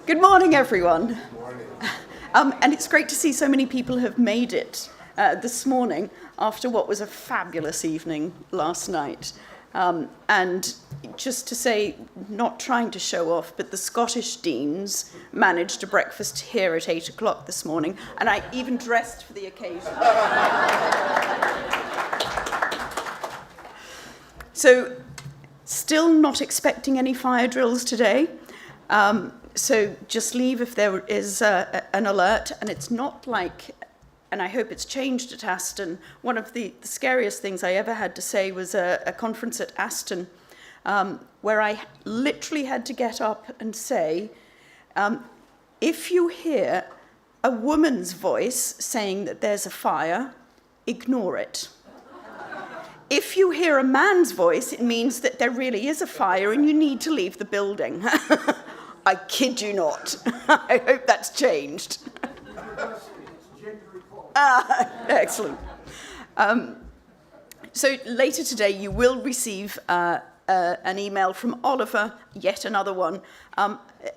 Good morning, everyone. Good morning. And it's great to see so many people have made it this morning after what was a fabulous evening last night. And just to say, not trying to show off, but the Scottish Deans managed a breakfast here at 8 o'clock this morning, and I even dressed for the occasion. So, still not expecting any fire drills today. So just leave if there is an alert, and it's not like, and I hope it's changed at Aston. One of the scariest things I ever had to say was a conference at Aston where I literally had to get up and say, if you hear a woman's voice saying that there's a fire, ignore it. If you hear a man's voice, it means that there really is a fire and you need to leave the building. I kid you not. I hope that's changed. Excellent. So later today, you will receive an email from Oliver, yet another one.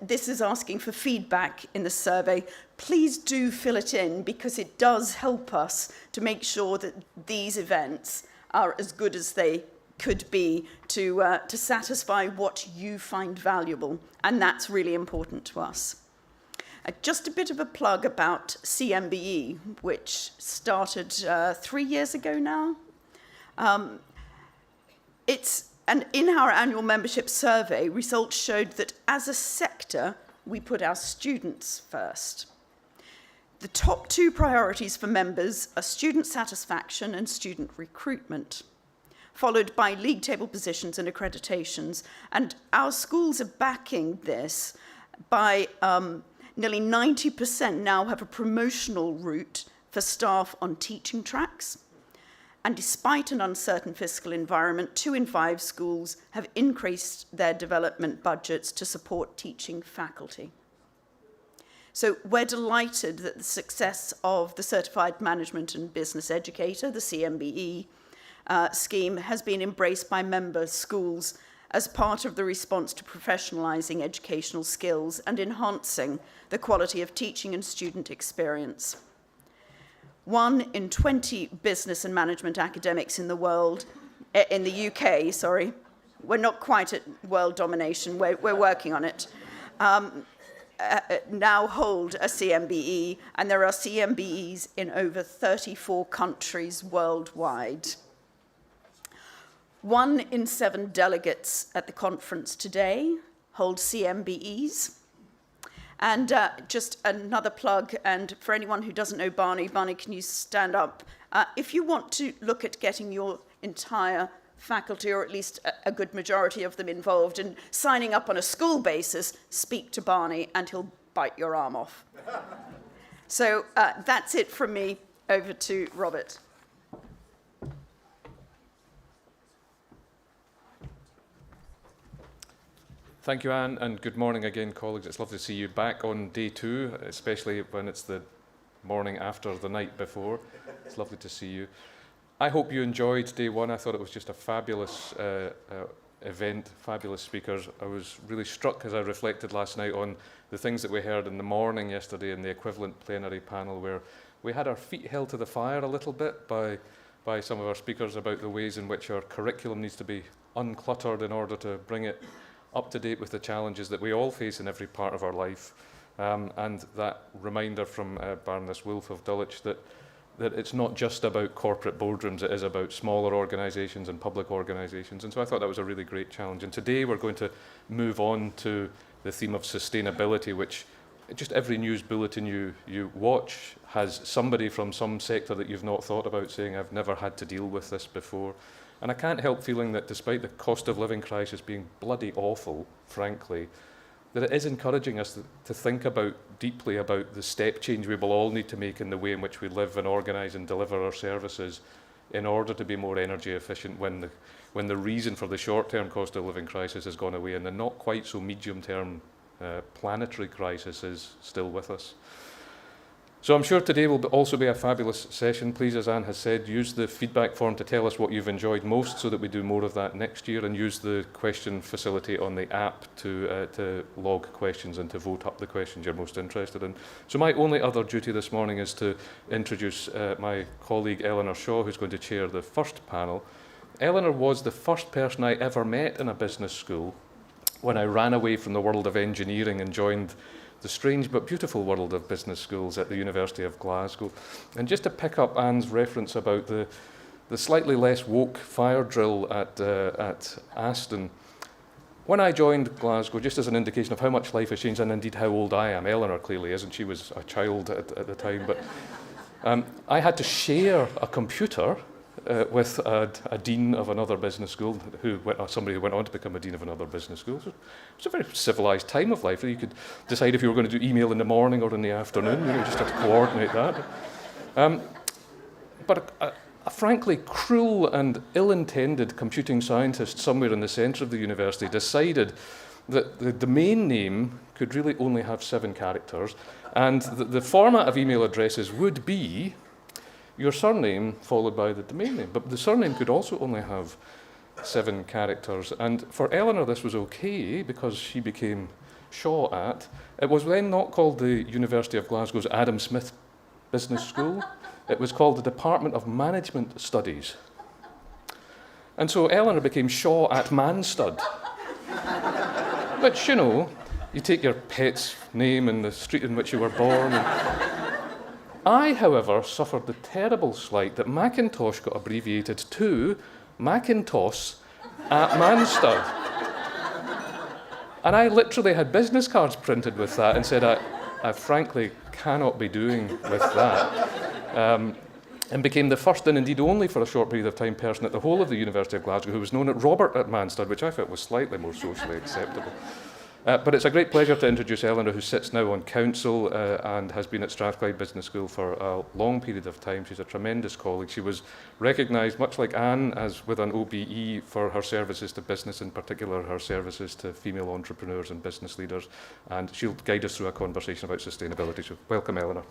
This is asking for feedback in the survey. Please do fill it in, because it does help us to make sure that these events are as good as they could be to satisfy what you find valuable, and that's really important to us. Just a bit of a plug about CMBE, which started 3 years ago now. And in our annual membership survey, results showed that as a sector, we put our students first. The top two priorities for members are student satisfaction and student recruitment, followed by league table positions and accreditations. And our schools are backing this by nearly 90% now have a promotional route for staff on teaching tracks. And despite an uncertain fiscal environment, 2 in 5 schools have increased their development budgets to support teaching faculty. So we're delighted that the success of the Certified Management and Business Educator, the CMBE, scheme has been embraced by member schools as part of the response to professionalising educational skills and enhancing the quality of teaching and student experience. 1 in 20 business and management academics in the UK, we're not quite at world domination, we're working on it, now hold a CMBE, and there are CMBEs in over 34 countries worldwide. 1 in 7 delegates at the conference today hold CMBEs. And just another plug, and for anyone who doesn't know Barney, can you stand up? If you want to look at getting your entire faculty, or at least a good majority of them, involved in signing up on a school basis, speak to Barney and he'll bite your arm off. So that's it from me. Over to Robert. Thank you, Anne, and good morning again, colleagues. It's lovely to see you back on day 2, especially when it's the morning after the night before. It's lovely to see you. I hope you enjoyed day 1. I thought it was just a fabulous event, fabulous speakers. I was really struck as I reflected last night on the things that we heard in the morning yesterday in the equivalent plenary panel, where we had our feet held to the fire a little bit by some of our speakers about the ways in which our curriculum needs to be uncluttered in order to bring it up to date with the challenges that we all face in every part of our life. And that reminder from Baroness Wolf of Dulwich that it's not just about corporate boardrooms, it is about smaller organisations and public organisations. And so I thought that was a really great challenge. And today we're going to move on to the theme of sustainability, which just every news bulletin you watch has somebody from some sector that you've not thought about saying, I've never had to deal with this before. And I can't help feeling that despite the cost of living crisis being bloody awful, frankly, that it is encouraging us to think deeply about the step change we will all need to make in the way in which we live and organise and deliver our services in order to be more energy efficient when the reason for the short-term cost of living crisis has gone away and the not quite so medium-term planetary crisis is still with us. So I'm sure today will also be a fabulous session. Please, as Anne has said, use the feedback form to tell us what you've enjoyed most so that we do more of that next year, and use the question facility on the app to log questions and to vote up the questions you're most interested in. So my only other duty this morning is to introduce my colleague Eleanor Shaw, who's going to chair the first panel. Eleanor was the first person I ever met in a business school when I ran away from the world of engineering and joined the strange but beautiful world of business schools at the University of Glasgow. And just to pick up Anne's reference about the slightly less woke fire drill at Aston, when I joined Glasgow, just as an indication of how much life has changed and indeed how old I am, Eleanor clearly isn't, she was a child at the time, but I had to share a computer with a dean of another business school, somebody who went on to become a dean of another business school. So it was a very civilised time of life. You could decide if you were going to do email in the morning or in the afternoon. You just had to coordinate that. But a frankly cruel and ill-intended computing scientist somewhere in the centre of the university decided that the domain name could really only have 7 characters, and the format of email addresses would be your surname followed by the domain name. But the surname could also only have 7 characters. And for Eleanor, this was okay because she became Shaw at. It was then not called the University of Glasgow's Adam Smith Business School. It was called the Department of Management Studies. And so Eleanor became Shaw at Manstud. Which, you know, you take your pet's name and the street in which you were born. I, however, suffered the terrible slight that Macintosh got abbreviated to Macintosh at Manstud. And I literally had business cards printed with that and said, I frankly cannot be doing with that. And became the first and indeed only for a short period of time person at the whole of the University of Glasgow who was known as Robert at Manstud, which I felt was slightly more socially acceptable. But it's a great pleasure to introduce Eleanor, who sits now on council and has been at Strathclyde Business School for a long period of time. She's a tremendous colleague. She was recognised, much like Anne, as with an OBE for her services to business, in particular her services to female entrepreneurs and business leaders. And she'll guide us through a conversation about sustainability. So welcome, Eleanor.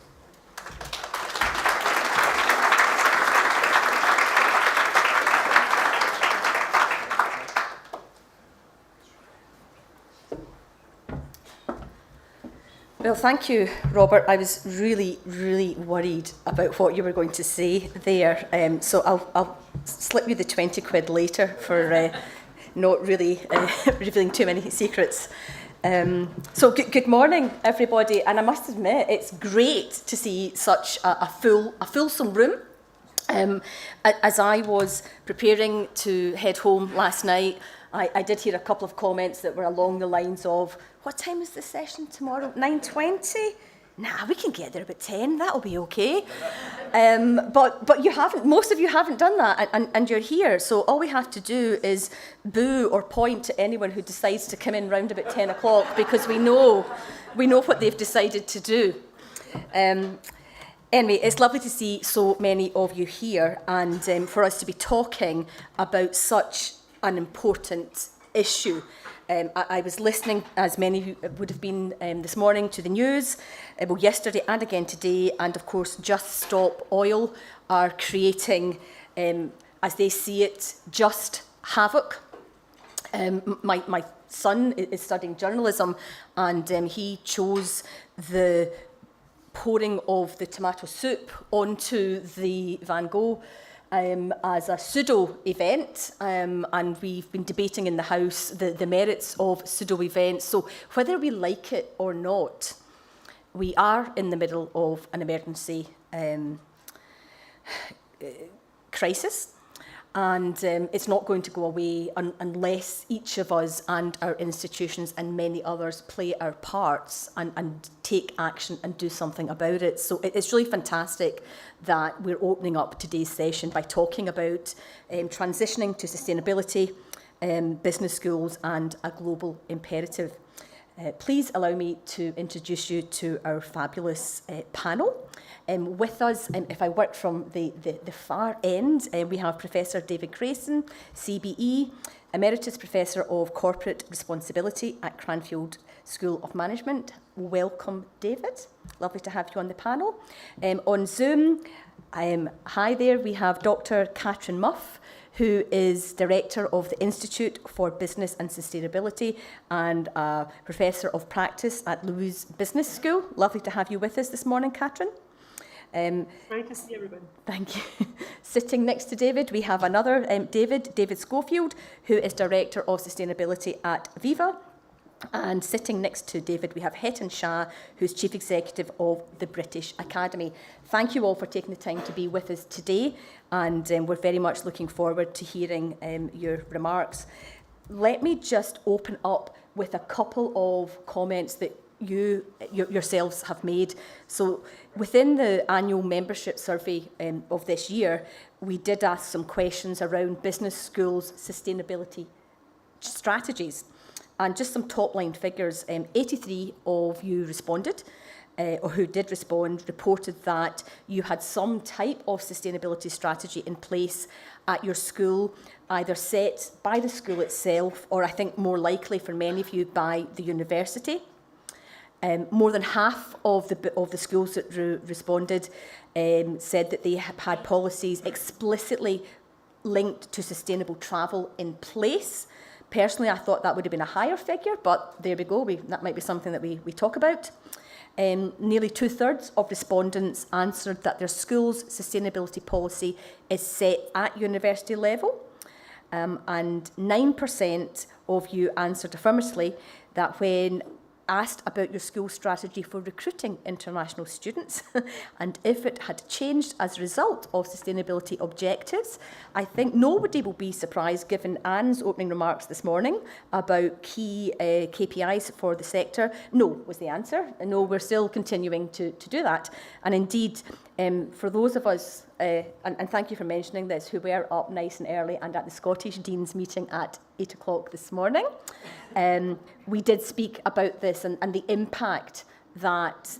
Well, thank you, Robert. I was really, really worried about what you were going to say there. So I'll slip you the 20 quid later for not really revealing too many secrets. So good morning, everybody. And I must admit, it's great to see such a fulsome room. As I was preparing to head home last night, I did hear a couple of comments that were along the lines of, what time is the session tomorrow? 9:20? Nah, we can get there about 10, that'll be okay. But you haven't, most of you haven't done that, and you're here. So all we have to do is boo or point to anyone who decides to come in round about 10 o'clock, because we know what they've decided to do. Anyway, it's lovely to see so many of you here, and for us to be talking about such an important issue. I was listening, as many of you would have been this morning, to the news, well, yesterday and again today, and of course Just Stop Oil are creating, as they see it, just havoc. My son is studying journalism, and he chose the pouring of the tomato soup onto the Van Gogh as a pseudo event, and we've been debating in the House the merits of pseudo events. So whether we like it or not, we are in the middle of an emergency crisis, and it's not going to go away unless each of us and our institutions and many others play our parts and take action and do something about it. So it's really fantastic that we're opening up today's session by talking about transitioning to sustainability, business schools and a global imperative. Please allow me to introduce you to our fabulous panel. With us, if I work from the far end, we have Professor David Grayson, CBE, Emeritus Professor of Corporate Responsibility at Cranfield School of Management. Welcome, David. Lovely to have you on the panel. On Zoom, hi there, we have Dr. Catherine Muff, who is Director of the Institute for Business and Sustainability and Professor of Practice at Lewes Business School. Lovely to have you with us this morning, Catherine. Great to see everyone. Thank you. Sitting next to David, we have another David Schofield, who is Director of Sustainability at Viva. And sitting next to David, we have Hetan Shah, who's Chief Executive of the British Academy. Thank you all for taking the time to be with us today, and we're very much looking forward to hearing your remarks. Let me just open up with a couple of comments that you yourselves have made. So within the annual membership survey of this year, we did ask some questions around business schools' sustainability strategies. And just some top-line figures, 83 of you responded, or who did respond, reported that you had some type of sustainability strategy in place at your school, either set by the school itself, or I think more likely for many of you by the university. More than half of the schools that responded said that they have had policies explicitly linked to sustainable travel in place. Personally, I thought that would have been a higher figure, but there we go. That might be something that we talk about. Nearly 2/3 of respondents answered that their school's sustainability policy is set at university level. And 9% of you answered affirmatively that when asked about your school strategy for recruiting international students and if it had changed as a result of sustainability objectives. I think nobody will be surprised, given Anne's opening remarks this morning about key KPIs for the sector. No was the answer. No, we're still continuing to do that. And indeed, for those of us, and thank you for mentioning this, who were up nice and early and at the Scottish Deans meeting at 8 o'clock this morning, we did speak about this and the impact that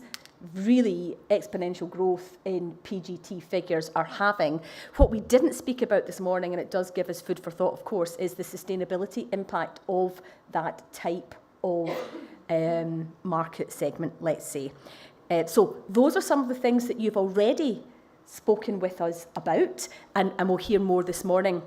really exponential growth in PGT figures are having. What we didn't speak about this morning, and it does give us food for thought, of course, is the sustainability impact of that type of market segment, let's say. So those are some of the things that you've already spoken with us about, and we'll hear more this morning.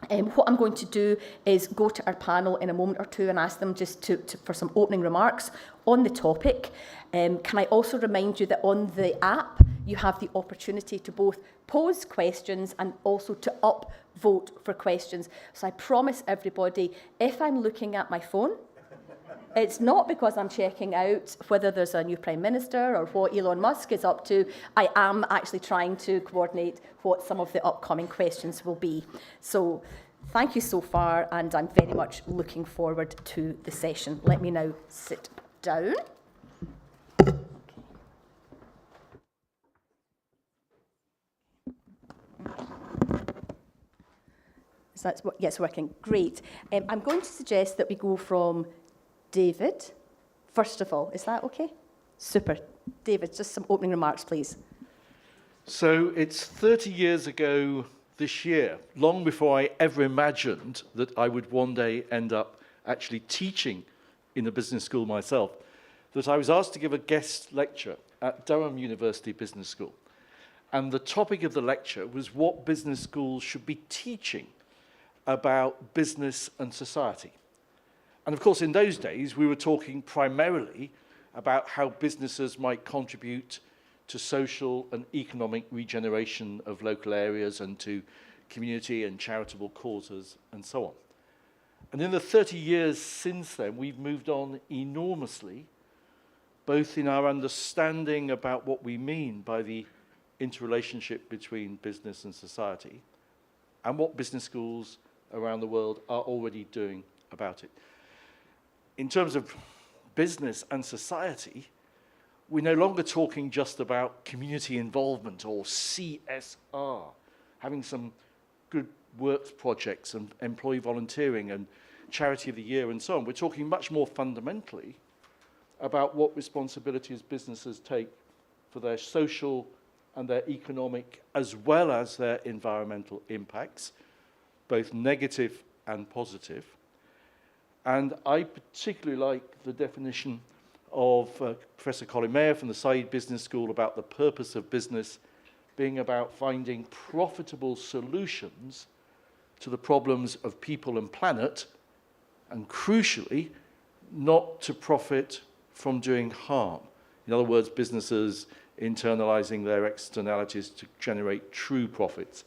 What I'm going to do is go to our panel in a moment or two and ask them just for some opening remarks on the topic. Can I also remind you that on the app, you have the opportunity to both pose questions and also to upvote for questions. So I promise everybody, if I'm looking at my phone, it's not because I'm checking out whether there's a new Prime Minister or what Elon Musk is up to. I am actually trying to coordinate what some of the upcoming questions will be. So thank you so far, and I'm very much looking forward to the session. Let me now sit down. Yes, working. Great. I'm going to suggest that we go from David, first of all. Is that okay? Super. David, just some opening remarks, please. So it's 30 years ago this year, long before I ever imagined that I would one day end up actually teaching in a business school myself, that I was asked to give a guest lecture at Durham University Business School. And the topic of the lecture was what business schools should be teaching about business and society. And of course, in those days, we were talking primarily about how businesses might contribute to social and economic regeneration of local areas and to community and charitable causes and so on. And in the 30 years since then, we've moved on enormously, both in our understanding about what we mean by the interrelationship between business and society and what business schools around the world are already doing about it. In terms of business and society, we're no longer talking just about community involvement or CSR, having some good works projects and employee volunteering and charity of the year and so on. We're talking much more fundamentally about what responsibilities businesses take for their social and their economic as well as their environmental impacts, both negative and positive. And I particularly like the definition of Professor Colin Mayer from the Said Business School about the purpose of business being about finding profitable solutions to the problems of people and planet, and crucially, not to profit from doing harm. In other words, businesses internalizing their externalities to generate true profits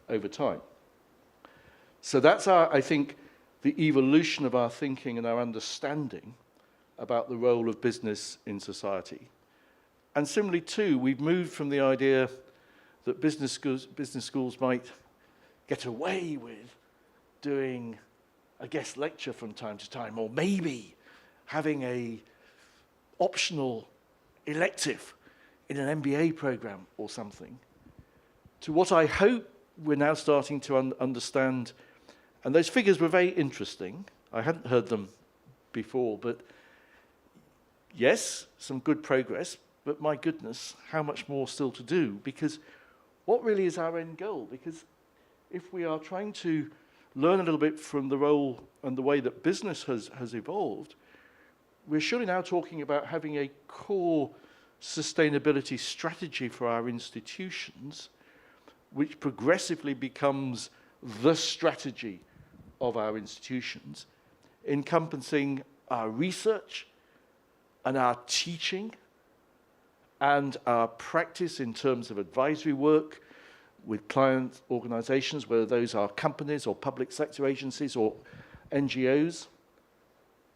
over time. So that's I think, the evolution of our thinking and our understanding about the role of business in society. And similarly too, we've moved from the idea that business schools might get away with doing a guest lecture from time to time, or maybe having a optional elective in an MBA program or something, to what I hope we're now starting to understand. And those figures were very interesting. I hadn't heard them before, but yes, some good progress, but my goodness, how much more still to do? Because what really is our end goal? Because if we are trying to learn a little bit from the role and the way that business has evolved, we're surely now talking about having a core sustainability strategy for our institutions, which progressively becomes the strategy of our institutions, encompassing our research and our teaching and our practice in terms of advisory work with client organizations, whether those are companies or public sector agencies or NGOs,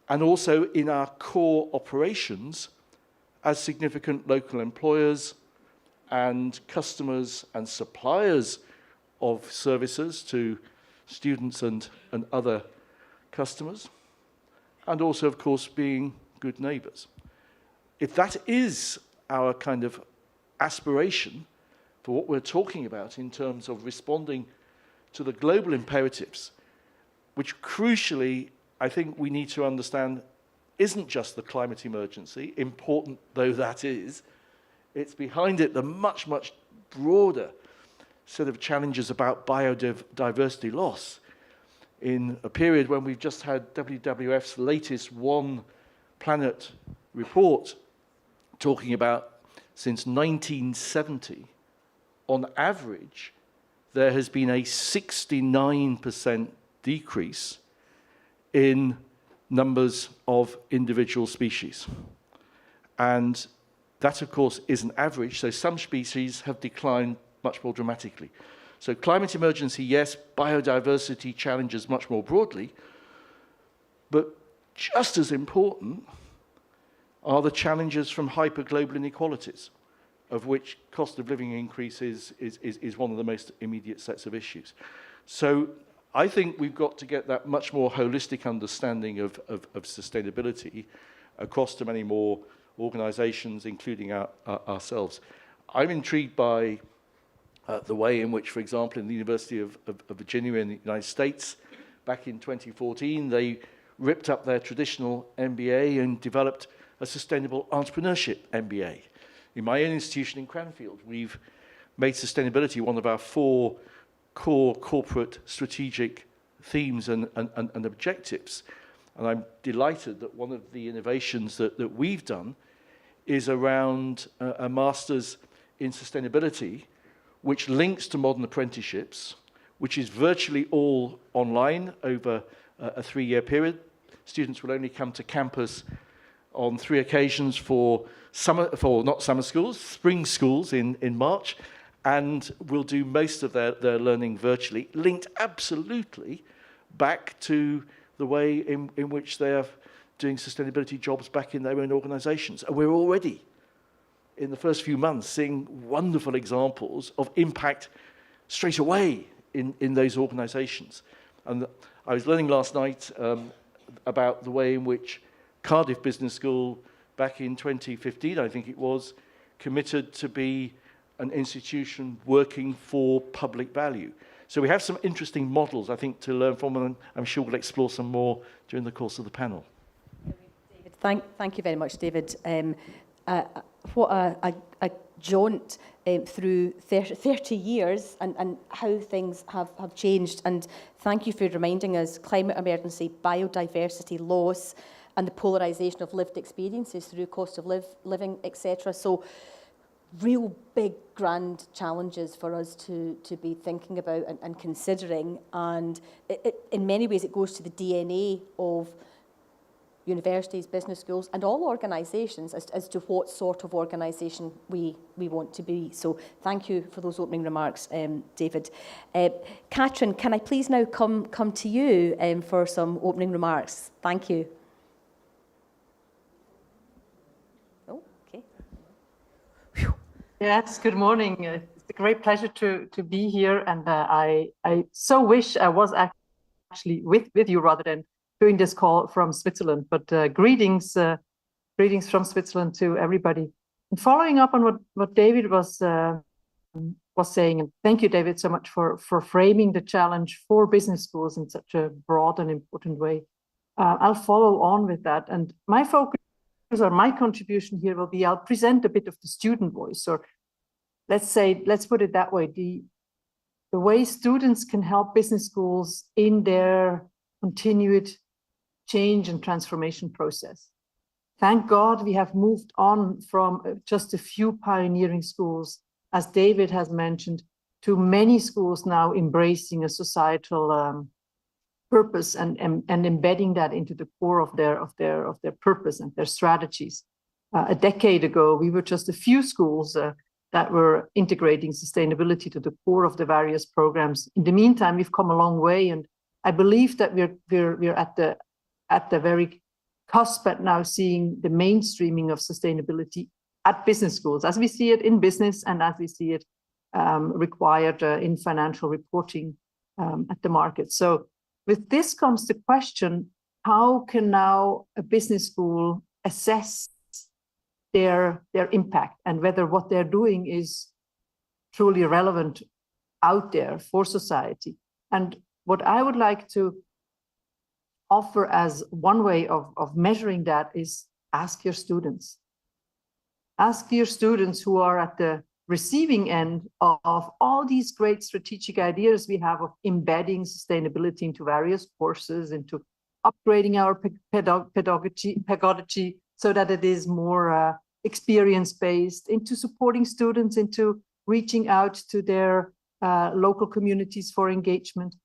and also in our core operations as significant local employers and customers and suppliers of services to students and other customers, and also, of course, being good neighbours. If that is our kind of aspiration for what we're talking about in terms of responding to the global imperatives, which crucially I think we need to understand isn't just the climate emergency, important though that is, it's behind it the much, much broader set of challenges about biodiversity loss in a period when we've just had WWF's latest One Planet report talking about since 1970, on average, there has been a 69% decrease in numbers of individual species. And that, of course, is an average, so some species have declined much more dramatically. So climate emergency, yes, biodiversity challenges much more broadly, but just as important are the challenges from hyperglobal inequalities, of which cost of living increase is one of the most immediate sets of issues. So I think we've got to get that much more holistic understanding of sustainability across to many more organizations, including ourselves. I'm intrigued by the way in which, for example, in the University of Virginia in the United States, back in 2014, they ripped up their traditional MBA and developed a sustainable entrepreneurship MBA. In my own institution in Cranfield, we've made sustainability one of our 4 core corporate strategic themes and objectives. And I'm delighted that one of the innovations that we've done is around a master's in sustainability, which links to modern apprenticeships, which is virtually all online over a 3-year period. Students will only come to campus on 3 occasions for not summer schools, spring schools in March, and will do most of their learning virtually, linked absolutely back to the way in which they are doing sustainability jobs back in their own organizations. And we're already, in the first few months, seeing wonderful examples of impact straight away in those organizations. And I was learning last night about the way in which Cardiff Business School, back in 2015, I think it was, committed to be an institution working for public value. So we have some interesting models, I think, to learn from, and I'm sure we'll explore some more during the course of the panel. David, thank you very much, David. What a jaunt through 30 years and how things have changed. And thank you for reminding us climate emergency, biodiversity loss, and the polarisation of lived experiences through cost of living, etc. So real big, grand challenges for us to be thinking about and considering. And in many ways, it goes to the DNA of universities, business schools, and all organisations as to what sort of organisation we want to be. So thank you for those opening remarks, David. Katrin, can I please now come to you for some opening remarks? Thank you. Oh, okay. Yes, good morning. It's a great pleasure to be here, and I so wish I was actually with you rather than doing this call from Switzerland. But greetings from Switzerland to everybody. And following up on what David was saying, and thank you, David, so much for framing the challenge for business schools in such a broad and important way. I'll follow on with that, and my focus or my contribution here will be I'll present a bit of the student voice, or let's put it that way, the way students can help business schools in their continued change and transformation process. Thank God we have moved on from just a few pioneering schools, as David has mentioned, to many schools now embracing a societal purpose and embedding that into the core of their purpose and their strategies. A decade ago, we were just a few schools that were integrating sustainability to the core of the various programs. In the meantime, we've come a long way, and I believe that we're at the very cusp at now seeing the mainstreaming of sustainability at business schools, as we see it in business and as we see it required in financial reporting at the market. So with this comes the question, how can now a business school assess their impact and whether what they're doing is truly relevant out there for society? And what I would like to offer as one way of measuring that is ask your students. Ask your students who are at the receiving end of all these great strategic ideas we have of embedding sustainability into various courses, into upgrading our pedagogy so that it is more experience-based, into supporting students, into reaching out to their local communities for engagement.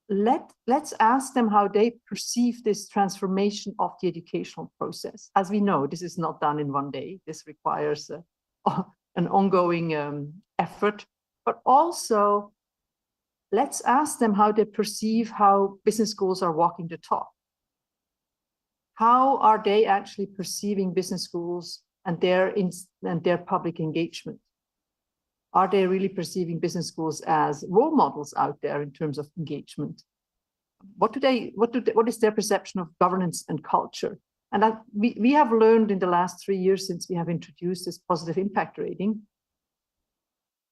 Let's ask them how they perceive this transformation of the educational process. As we know, this is not done in one day. This requires an ongoing effort, but also let's ask them how they perceive how business schools are walking the talk. How are they actually perceiving business schools and their public engagement? Are they really perceiving business schools as role models out there in terms of engagement? What is their perception of governance and culture? And we have learned in the last 3 years since we have introduced this positive impact rating,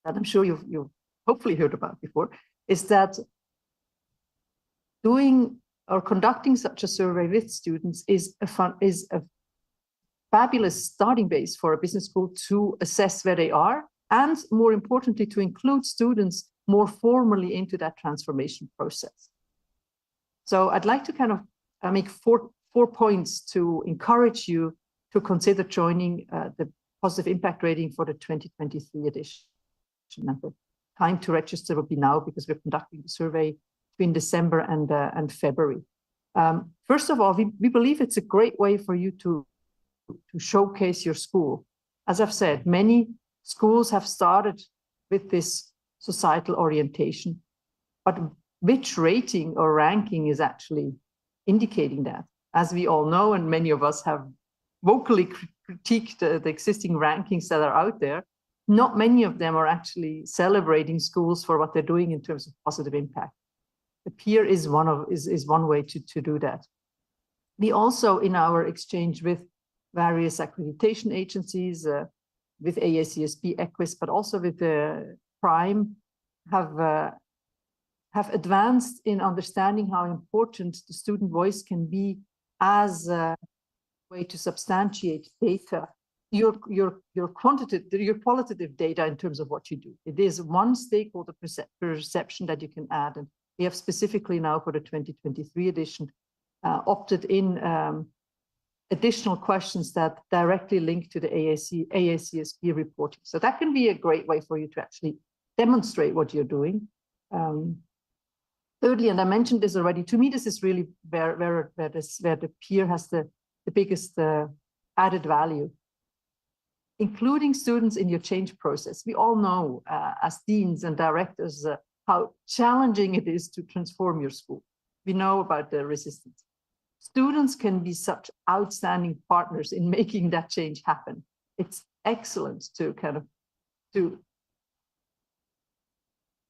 that I'm sure you've hopefully heard about before, is that doing or conducting such a survey with students is a fabulous starting base for a business school to assess where they are, and more importantly, to include students more formally into that transformation process. So I'd like to kind of make four points to encourage you to consider joining the positive impact rating for the 2023 edition. And the time to register will be now, because we're conducting the survey between December and February. First of all, we believe it's a great way for you to showcase your school. As I've said, many schools have started with this societal orientation, but which rating or ranking is actually indicating that? As we all know, and many of us have vocally critiqued the existing rankings that are out there, not many of them are actually celebrating schools for what they're doing in terms of positive impact. The peer is one way to do that. We also, in our exchange with various accreditation agencies, with AACSB, EQUIS, but also with the Prime, have advanced in understanding how important the student voice can be as a way to substantiate data, your qualitative data in terms of what you do. It is one stakeholder perception that you can add, and we have specifically now for the 2023 edition opted in additional questions that directly link to the AACSB reporting. So that can be a great way for you to actually demonstrate what you're doing. Thirdly, and I mentioned this already, to me, this is really where the peer has the biggest added value. Including students in your change process. We all know as deans and directors how challenging it is to transform your school. We know about the resistance. Students can be such outstanding partners in making that change happen. It's excellent to kind of to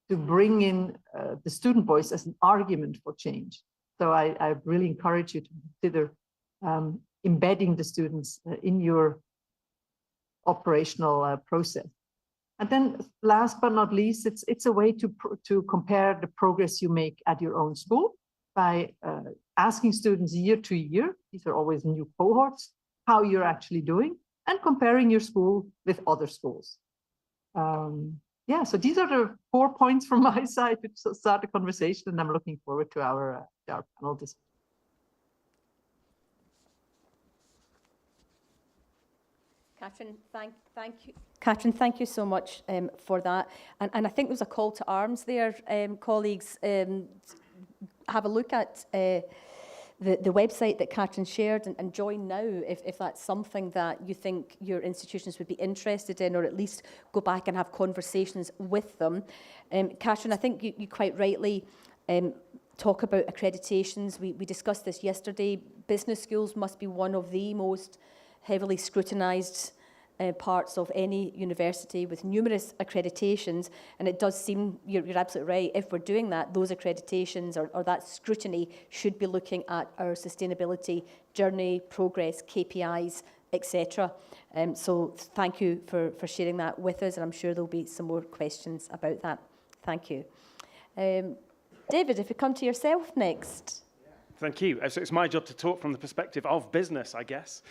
bring in the student voice as an argument for change. So I really encourage you to consider embedding the students in your operational process. And then last but not least, it's a way to compare the progress you make at your own school by asking students year to year, these are always new cohorts, how you're actually doing, and comparing your school with other schools. Yeah, so these are the 4 points from my side to start the conversation, and I'm looking forward to our panel discussion. Katrin, thank you. Katrin, thank you so much for that. And I think there's a call to arms there, colleagues. Have a look at the website that Katrin shared and join now if that's something that you think your institutions would be interested in, or at least go back and have conversations with them. Katrin, I think you quite rightly talk about accreditations. We discussed this yesterday. Business schools must be one of the most heavily scrutinised parts of any university with numerous accreditations, and it does seem, you're absolutely right, if we're doing that, those accreditations or that scrutiny should be looking at our sustainability journey, progress, KPIs, etc. So thank you for sharing that with us, and I'm sure there'll be some more questions about that. Thank you. David, if we come to yourself next. Thank you. So it's my job to talk from the perspective of business, I guess.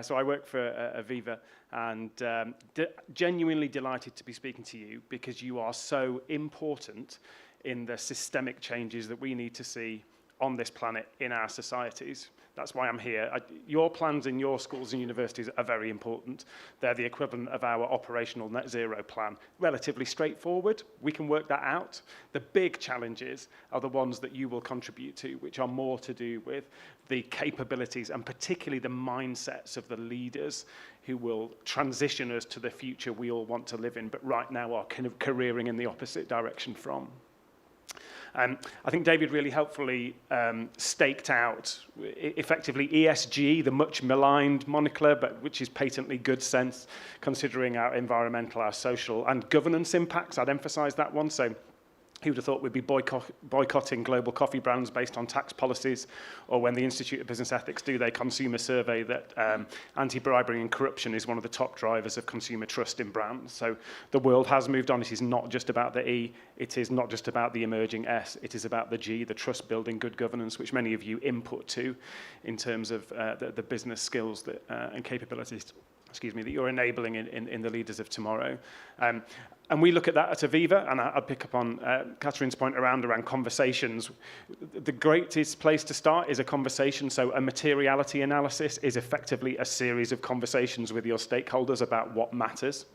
So I work for Aviva, and genuinely delighted to be speaking to you because you are so important in the systemic changes that we need to see on this planet in our societies. That's why I'm here. Your plans in your schools and universities are very important. They're the equivalent of our operational net zero plan. Relatively straightforward. We can work that out. The big challenges are the ones that you will contribute to, which are more to do with the capabilities and particularly the mindsets of the leaders who will transition us to the future we all want to live in, but right now are kind of careering in the opposite direction from. I think David really helpfully staked out effectively ESG, the much maligned moniker, but which is patently good sense considering our environmental, our social and governance impacts. I'd emphasize that one. So who would have thought we'd be boycotting global coffee brands based on tax policies, or when the Institute of Business Ethics do their consumer survey that anti-bribery and corruption is one of the top drivers of consumer trust in brands. So the world has moved on. It is not just about the E, it is not just about the emerging S, it is about the G, the trust building, good governance, which many of you input to in terms of the business skills that, and capabilities, excuse me, that you're enabling in the leaders of tomorrow. And we look at that at Aviva, and I'll pick up on Katrin's point around conversations. The greatest place to start is a conversation. So a materiality analysis is effectively a series of conversations with your stakeholders about what matters.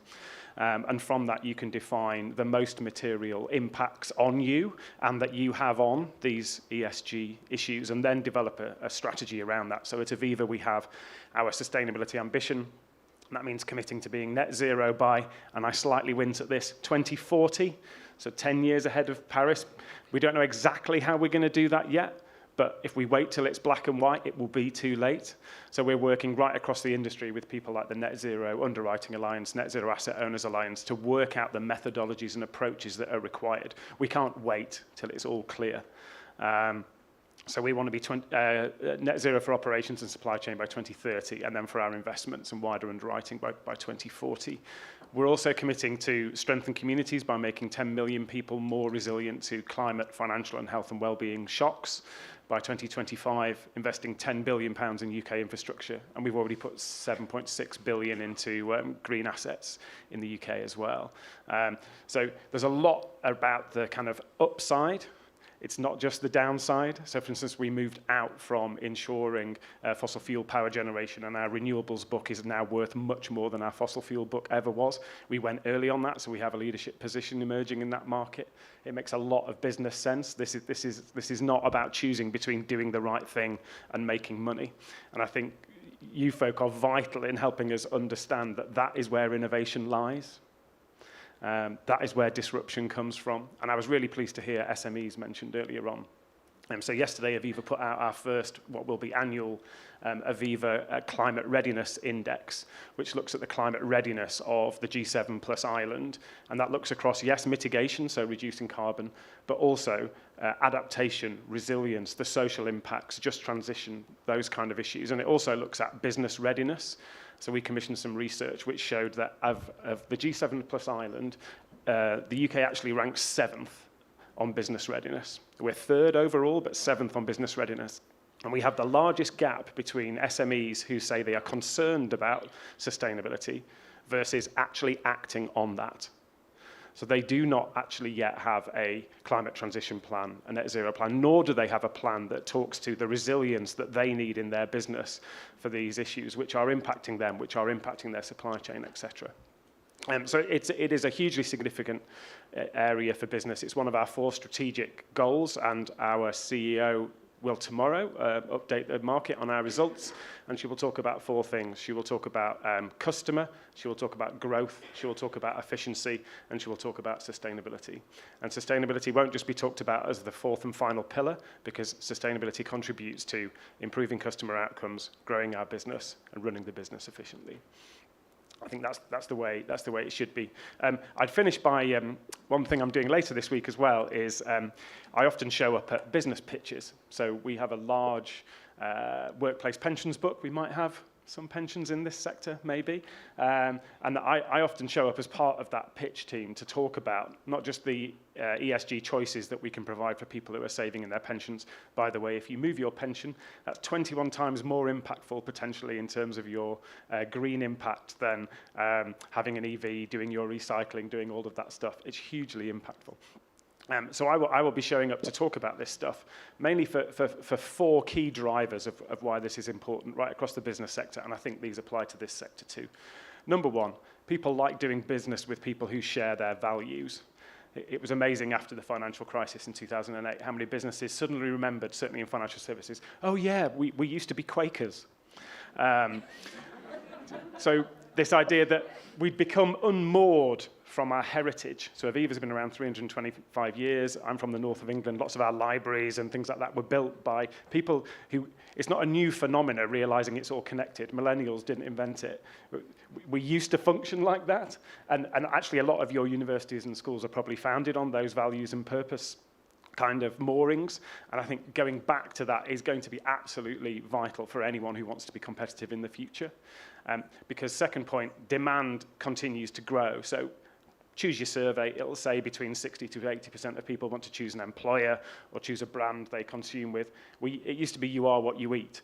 And from that, you can define the most material impacts on you and that you have on these ESG issues, and then develop a strategy around that. So at Aviva, we have our sustainability ambition. And that means committing to being net zero by, and I slightly wint at this, 2040, so 10 years ahead of Paris. We don't know exactly how we're going to do that yet, but if we wait till it's black and white, it will be too late. So we're working right across the industry with people like the Net Zero Underwriting Alliance, Net Zero Asset Owners Alliance, to work out the methodologies and approaches that are required. We can't wait till it's all clear. So we want to be net zero for operations and supply chain by 2030, and then for our investments and wider underwriting by 2040. We're also committing to strengthen communities by making 10 million people more resilient to climate, financial and health and well-being shocks. By 2025, investing £10 billion in UK infrastructure, and we've already put 7.6 billion into green assets in the UK as well. So there's a lot about the kind of upside. It's not just the downside. So, for instance, we moved out from insuring fossil fuel power generation, and our renewables book is now worth much more than our fossil fuel book ever was. We went early on that, so we have a leadership position emerging in that market. It makes a lot of business sense. This is not about choosing between doing the right thing and making money. And I think you folk are vital in helping us understand that that is where innovation lies. That is where disruption comes from. And I was really pleased to hear SMEs mentioned earlier on. So yesterday, Aviva put out our first, what will be annual Aviva Climate Readiness Index, which looks at the climate readiness of the G7 plus Ireland. And that looks across, yes, mitigation, so reducing carbon, but also adaptation, resilience, the social impacts, just transition, those kind of issues. And it also looks at business readiness. So we commissioned some research which showed that of the G7 plus Ireland, the UK actually ranks 7th on business readiness. We're 3rd overall, but 7th on business readiness. And we have the largest gap between SMEs who say they are concerned about sustainability versus actually acting on that. So they do not actually yet have a climate transition plan, a net zero plan, nor do they have a plan that talks to the resilience that they need in their business for these issues, which are impacting them, which are impacting their supply chain, etc. So it is a hugely significant area for business. It's one of our 4 strategic goals, and our CEO will tomorrow update the market on our results, and she will talk about 4 things. She will talk about customer, she will talk about growth, she will talk about efficiency, and she will talk about sustainability. And sustainability won't just be talked about as the 4th and final pillar, because sustainability contributes to improving customer outcomes, growing our business, and running the business efficiently. I think that's the way it should be. I'd finish by one thing I'm doing later this week as well is I often show up at business pitches. So we have a large workplace pensions book. We might have some pensions in this sector, maybe. And I often show up as part of that pitch team to talk about not just the ESG choices that we can provide for people who are saving in their pensions. By the way, if you move your pension, that's 21 times more impactful potentially in terms of your green impact than having an EV, doing your recycling, doing all of that stuff. It's hugely impactful. So I will be showing up to talk about this stuff, mainly for 4 key drivers of why this is important right across the business sector, and I think these apply to this sector too. Number 1, people like doing business with people who share their values. It was amazing after the financial crisis in 2008, how many businesses suddenly remembered, certainly in financial services, oh yeah, we used to be Quakers. So this idea that we'd become unmoored from our heritage. So Aviva's been around 325 years. I'm from the north of England. Lots of our libraries and things like that were built by people who, it's not a new phenomena realizing it's all connected. Millennials didn't invent it. We used to function like that. And actually a lot of your universities and schools are probably founded on those values and purpose kind of moorings. And I think going back to that is going to be absolutely vital for anyone who wants to be competitive in the future. Because second point, demand continues to grow. So choose your survey, it'll say between 60 to 80% of people want to choose an employer or choose a brand they consume with. It used to be you are what you eat.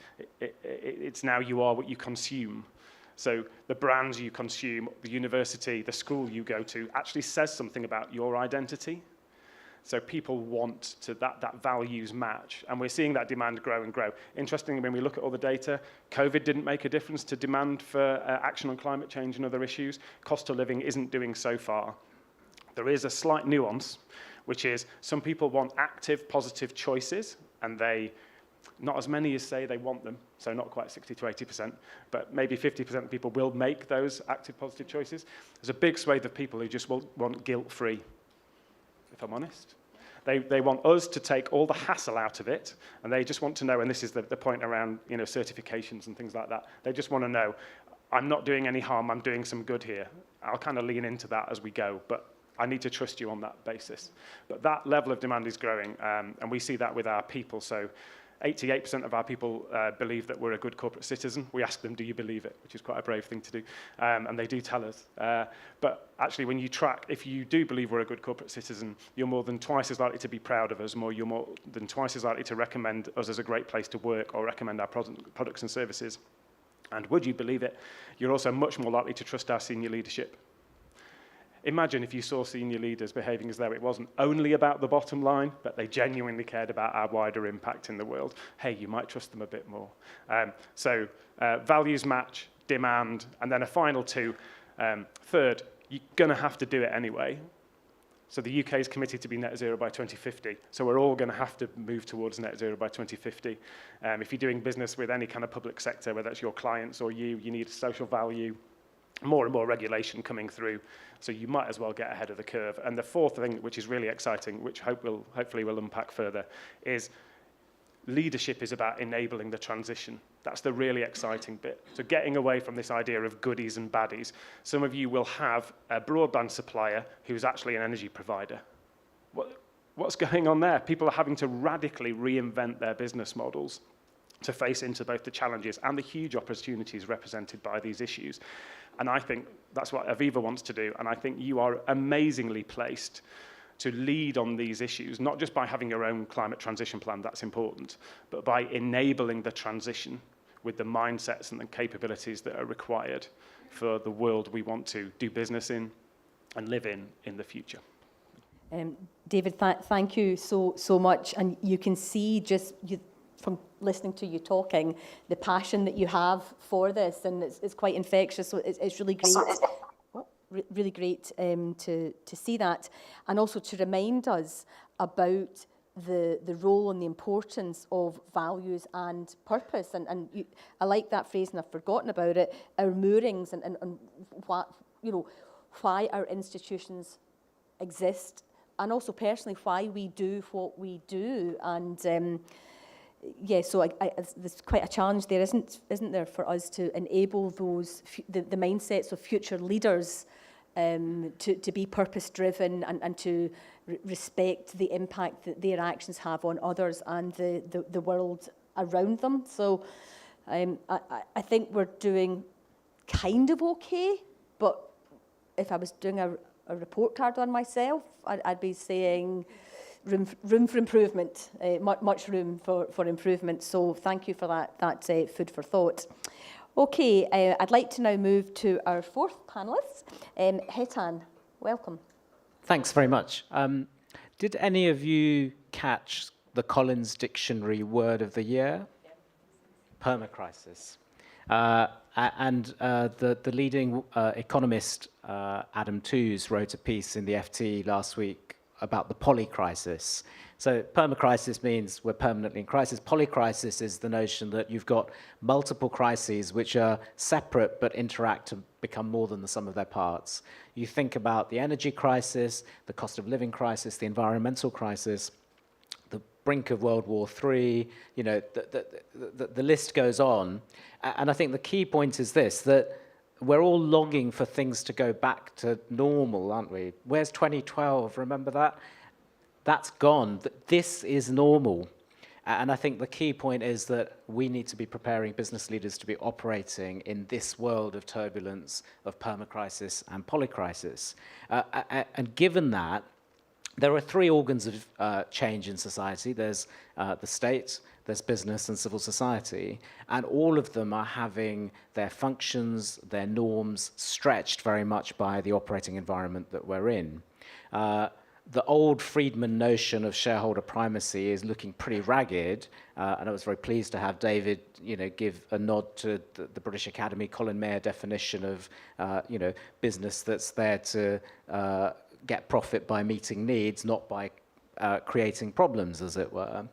It's now you are what you consume. So the brands you consume, the university, the school you go to actually says something about your identity. So people want to that values match, and we're seeing that demand grow and grow. Interestingly, when we look at all the data, COVID didn't make a difference to demand for action on climate change and other issues. Cost of living isn't doing so far. There is a slight nuance, which is some people want active, positive choices, and not as many as say they want them, so not quite 60 to 80%, but maybe 50% of people will make those active, positive choices. There's a big swathe of people who just want guilt-free, if I'm honest. They want us to take all the hassle out of it, and they just want to know, and this is the point around certifications and things like that, they just want to know, I'm not doing any harm, I'm doing some good here. I'll kind of lean into that as we go, but I need to trust you on that basis. But that level of demand is growing, and we see that with our people. So 88% of our people believe that we're a good corporate citizen. We ask them, do you believe it? Which is quite a brave thing to do. And they do tell us. But actually, when you track, if you do believe we're a good corporate citizen, you're more than twice as likely to be proud of us, you're more than twice as likely to recommend us as a great place to work or recommend our products and services. And would you believe it, you're also much more likely to trust our senior leadership. Imagine if you saw senior leaders behaving as though it wasn't only about the bottom line, but they genuinely cared about our wider impact in the world. Hey, you might trust them a bit more. So values match, demand, and then a final two. Third, you're going to have to do it anyway. So the UK is committed to be net zero by 2050. So we're all going to have to move towards net zero by 2050. If you're doing business with any kind of public sector, whether it's your clients or you need social value, more and more regulation coming through. So you might as well get ahead of the curve. And the fourth thing, which is really exciting, which hopefully we'll unpack further, is leadership is about enabling the transition. That's the really exciting bit. So getting away from this idea of goodies and baddies. Some of you will have a broadband supplier who's actually an energy provider. What's going on there? People are having to radically reinvent their business models to face into both the challenges and the huge opportunities represented by these issues. And I think that's what Aviva wants to do. And I think you are amazingly placed to lead on these issues, not just by having your own climate transition plan, that's important, but by enabling the transition with the mindsets and the capabilities that are required for the world we want to do business in and live in the future. David, thank you so much. And you can see just from listening to you talking, the passion that you have for this, and it's quite infectious. So it's really great. Really great to see that, and also to remind us about the role and the importance of values and purpose. And I like that phrase, and I've forgotten about it. Our moorings and what, why our institutions exist, and also personally why we do what we do. And yeah, so there's quite a challenge there, isn't there, for us to enable those the mindsets of future leaders to be purpose-driven and to respect the impact that their actions have on others and the world around them. So I think we're doing kind of okay, but if I was doing a report card on myself, I'd be saying room for improvement, much room for improvement. So thank you for that food for thought. Okay, I'd like to now move to our fourth panellist, Hetan. Welcome. Thanks very much. Did any of you catch the Collins Dictionary word of the year? Permacrisis. And the leading economist, Adam Tooze, wrote a piece in the FT last week about the polycrisis. So permacrisis means we're permanently in crisis. Polycrisis is the notion that you've got multiple crises which are separate but interact to become more than the sum of their parts. You think about the energy crisis, the cost of living crisis, the environmental crisis, the brink of World War III, the list goes on. And I think the key point is this, that we're all longing for things to go back to normal, aren't we? Where's 2012? Remember that? That's gone. This is normal. And I think the key point is that we need to be preparing business leaders to be operating in this world of turbulence, of permacrisis and polycrisis. And given that, there are three organs of change in society. There's the state, there's business and civil society, and all of them are having their functions, their norms stretched very much by the operating environment that we're in. The old Friedman notion of shareholder primacy is looking pretty ragged, and I was very pleased to have David, give a nod to the British Academy Colin Mayer definition of, business that's there to get profit by meeting needs, not by creating problems, as it were.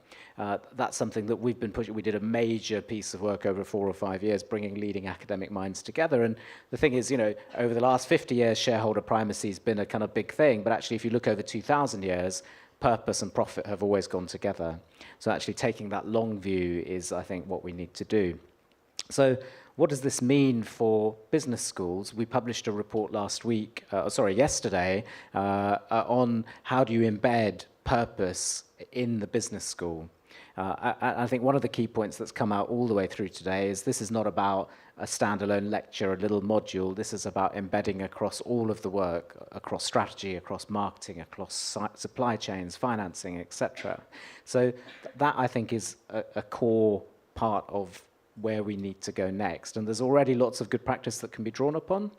That's something that we've been pushing. We did a major piece of work over 4 or 5 years, bringing leading academic minds together. And the thing is, over the last 50 years, shareholder primacy has been a kind of big thing. But actually, if you look over 2,000 years, purpose and profit have always gone together. So actually taking that long view is, I think, what we need to do. So what does this mean for business schools? We published a report yesterday, on how do you embed purpose in the business school. I think one of the key points that's come out all the way through today is this is not about a standalone lecture, a little module. This is about embedding across all of the work, across strategy, across marketing, across supply chains, financing, etc. So that, I think, is a core part of where we need to go next. And there's already lots of good practice that can be drawn upon.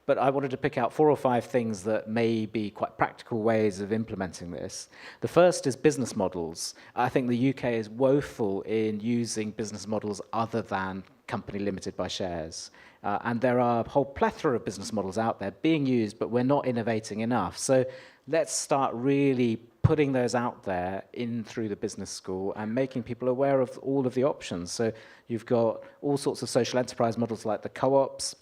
But I wanted to pick out 4 or 5 things that may be quite practical ways of implementing this. The first is business models. I think the UK is woeful in using business models other than company limited by shares. And there are a whole plethora of business models out there being used, but we're not innovating enough. So let's start really putting those out there in through the business school and making people aware of all of the options. So you've got all sorts of social enterprise models like the co-ops.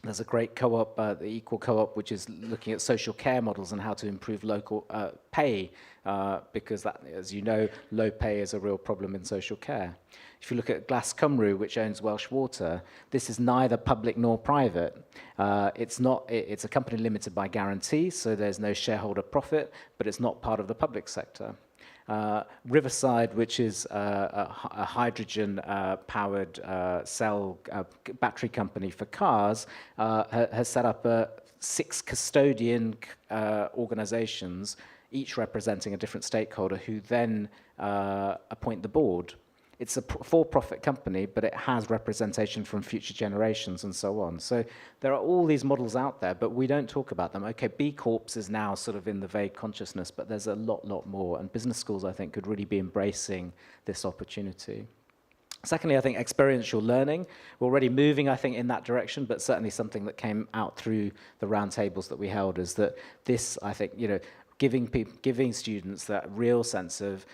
There's a great co-op, the Equal Co-op, which is looking at social care models and how to improve local pay, because that, as you know, low pay is a real problem in social care. If you look at Glas Cymru, which owns Welsh Water, this is neither public nor private. It's a company limited by guarantee, so there's no shareholder profit, but it's not part of the public sector. Riverside, which is a hydrogen-powered cell battery company for cars, has set up 6 custodian organizations, each representing a different stakeholder, who then appoint the board. It's a for-profit company, but it has representation from future generations and so on. So there are all these models out there, but we don't talk about them. Okay, B Corps is now sort of in the vague consciousness, but there's a lot more. And business schools, I think, could really be embracing this opportunity. Secondly, I think experiential learning. We're already moving, I think, in that direction, but certainly something that came out through the roundtables that we held is that this, I think, giving students that real sense of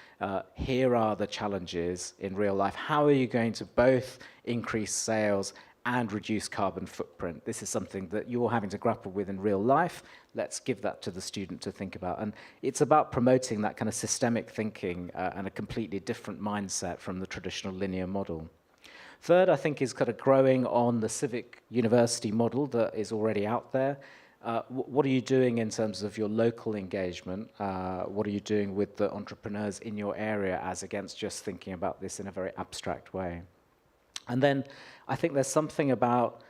here are the challenges in real life. How are you going to both increase sales and reduce carbon footprint? This is something that you're having to grapple with in real life. Let's give that to the student to think about. And it's about promoting that kind of systemic thinking and a completely different mindset from the traditional linear model. Third, I think, is kind of growing on the civic university model that is already out there. What are you doing in terms of your local engagement? What are you doing with the entrepreneurs in your area as against just thinking about this in a very abstract way? And then I think there's something about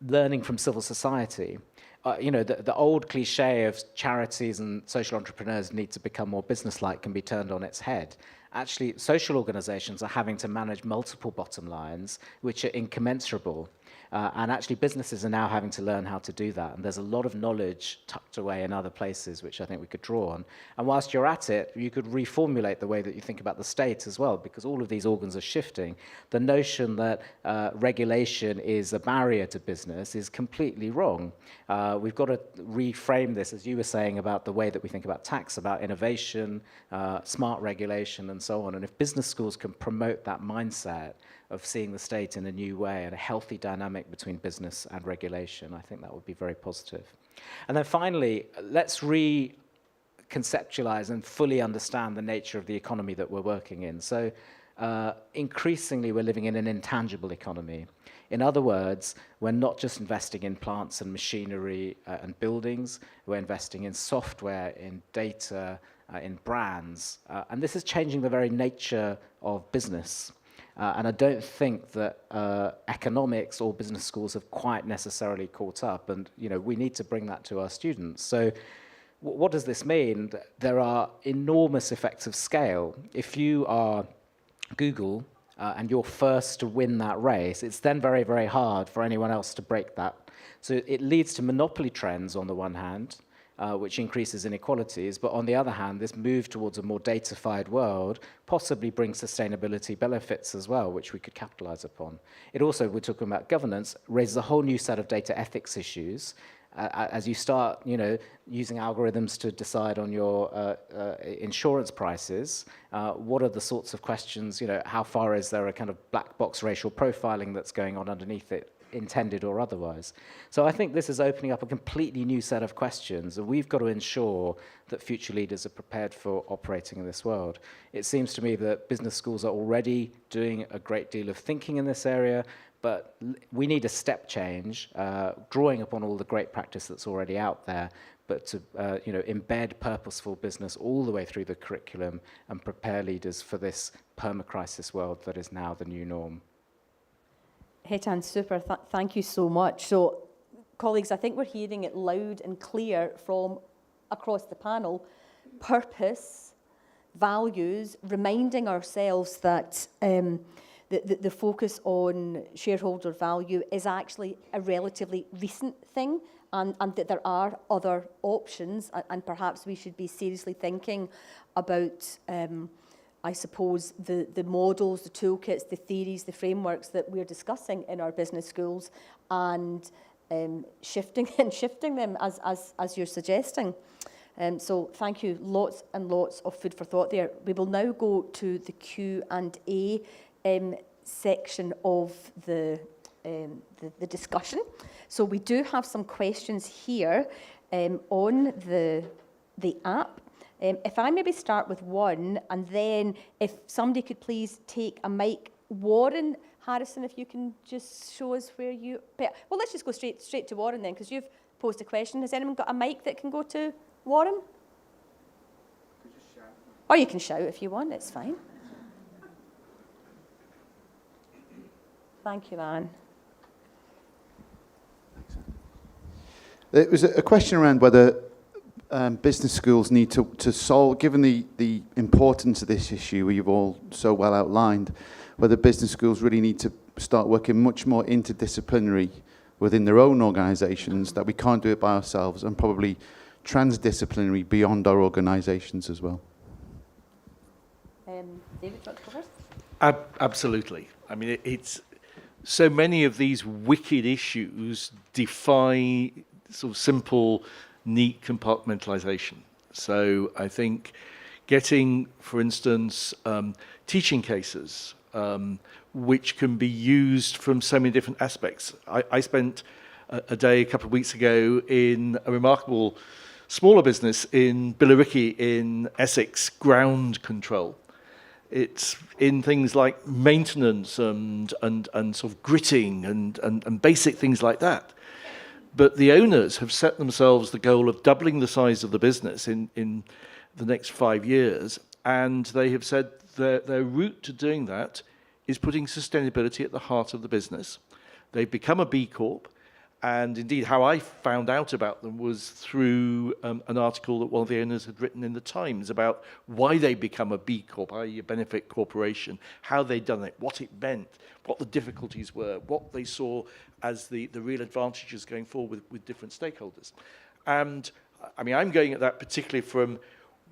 learning from civil society. The old cliche of charities and social entrepreneurs need to become more businesslike can be turned on its head. Actually, social organizations are having to manage multiple bottom lines, which are incommensurable. And actually, businesses are now having to learn how to do that. And there's a lot of knowledge tucked away in other places, which I think we could draw on. And whilst you're at it, you could reformulate the way that you think about the state as well, because all of these organs are shifting. The notion that regulation is a barrier to business is completely wrong. We've got to reframe this, as you were saying, about the way that we think about tax, about innovation, smart regulation, and so on. And if business schools can promote that mindset of seeing the state in a new way and a healthy dynamic between business and regulation, I think that would be very positive. And then finally, let's reconceptualize and fully understand the nature of the economy that we're working in. So increasingly, we're living in an intangible economy. In other words, we're not just investing in plants and machinery and buildings, we're investing in software, in data, in brands. And this is changing the very nature of business. And I don't think that economics or business schools have quite necessarily caught up. And, we need to bring that to our students. So what does this mean? There are enormous effects of scale. If you are Google and you're first to win that race, it's then very, very hard for anyone else to break that. So it leads to monopoly trends on the one hand, which increases inequalities. But on the other hand, this move towards a more datafied world possibly brings sustainability benefits as well, which we could capitalize upon. It also, we're talking about governance, raises a whole new set of data ethics issues. As you start, using algorithms to decide on your insurance prices, what are the sorts of questions, how far is there a kind of black box racial profiling that's going on underneath it, intended or otherwise. So I think this is opening up a completely new set of questions, and we've got to ensure that future leaders are prepared for operating in this world. It seems to me that business schools are already doing a great deal of thinking in this area, but we need a step change, drawing upon all the great practice that's already out there, but to embed purposeful business all the way through the curriculum and prepare leaders for this permacrisis world that is now the new norm. Hetan, super. Thank you so much. So, colleagues, I think we're hearing it loud and clear from across the panel. Purpose, values, reminding ourselves that the focus on shareholder value is actually a relatively recent thing, and that there are other options, and perhaps we should be seriously thinking about, I suppose, the models, the toolkits, the theories, the frameworks that we're discussing in our business schools, and shifting them as you're suggesting. So thank you, lots and lots of food for thought there. We will now go to the Q&A section of the discussion. So we do have some questions here on the app. If I maybe start with one, and then if somebody could please take a mic. Warren Harrison, if you can just show us where you... Well, let's just go straight to Warren then, because you've posed a question. Has anyone got a mic that can go to Warren? Or you can shout if you want, it's fine. Thank you, Anne. It was a question around whether business schools need to solve, given the importance of this issue you've all so well outlined, whether business schools really need to start working much more interdisciplinary within their own organisations, that we can't do it by ourselves, and probably transdisciplinary beyond our organisations as well. David, do you want to go first? Absolutely. I mean, it's so many of these wicked issues defy sort of simple, neat compartmentalization. So I think getting, for instance, teaching cases, which can be used from so many different aspects. I spent a day a couple of weeks ago in a remarkable smaller business in Billericay in Essex, ground control. It's in things like maintenance and sort of gritting and basic things like that. But the owners have set themselves the goal of doubling the size of the business in the next 5 years, and they have said their route to doing that is putting sustainability at the heart of the business. They've become a B Corp, and indeed how I found out about them was through an article that one of the owners had written in the Times about why they become a B Corp, i.e. a benefit corporation, how they'd done it, what it meant, what the difficulties were, what they saw as the real advantages going forward with different stakeholders. And I mean, I'm going at that particularly from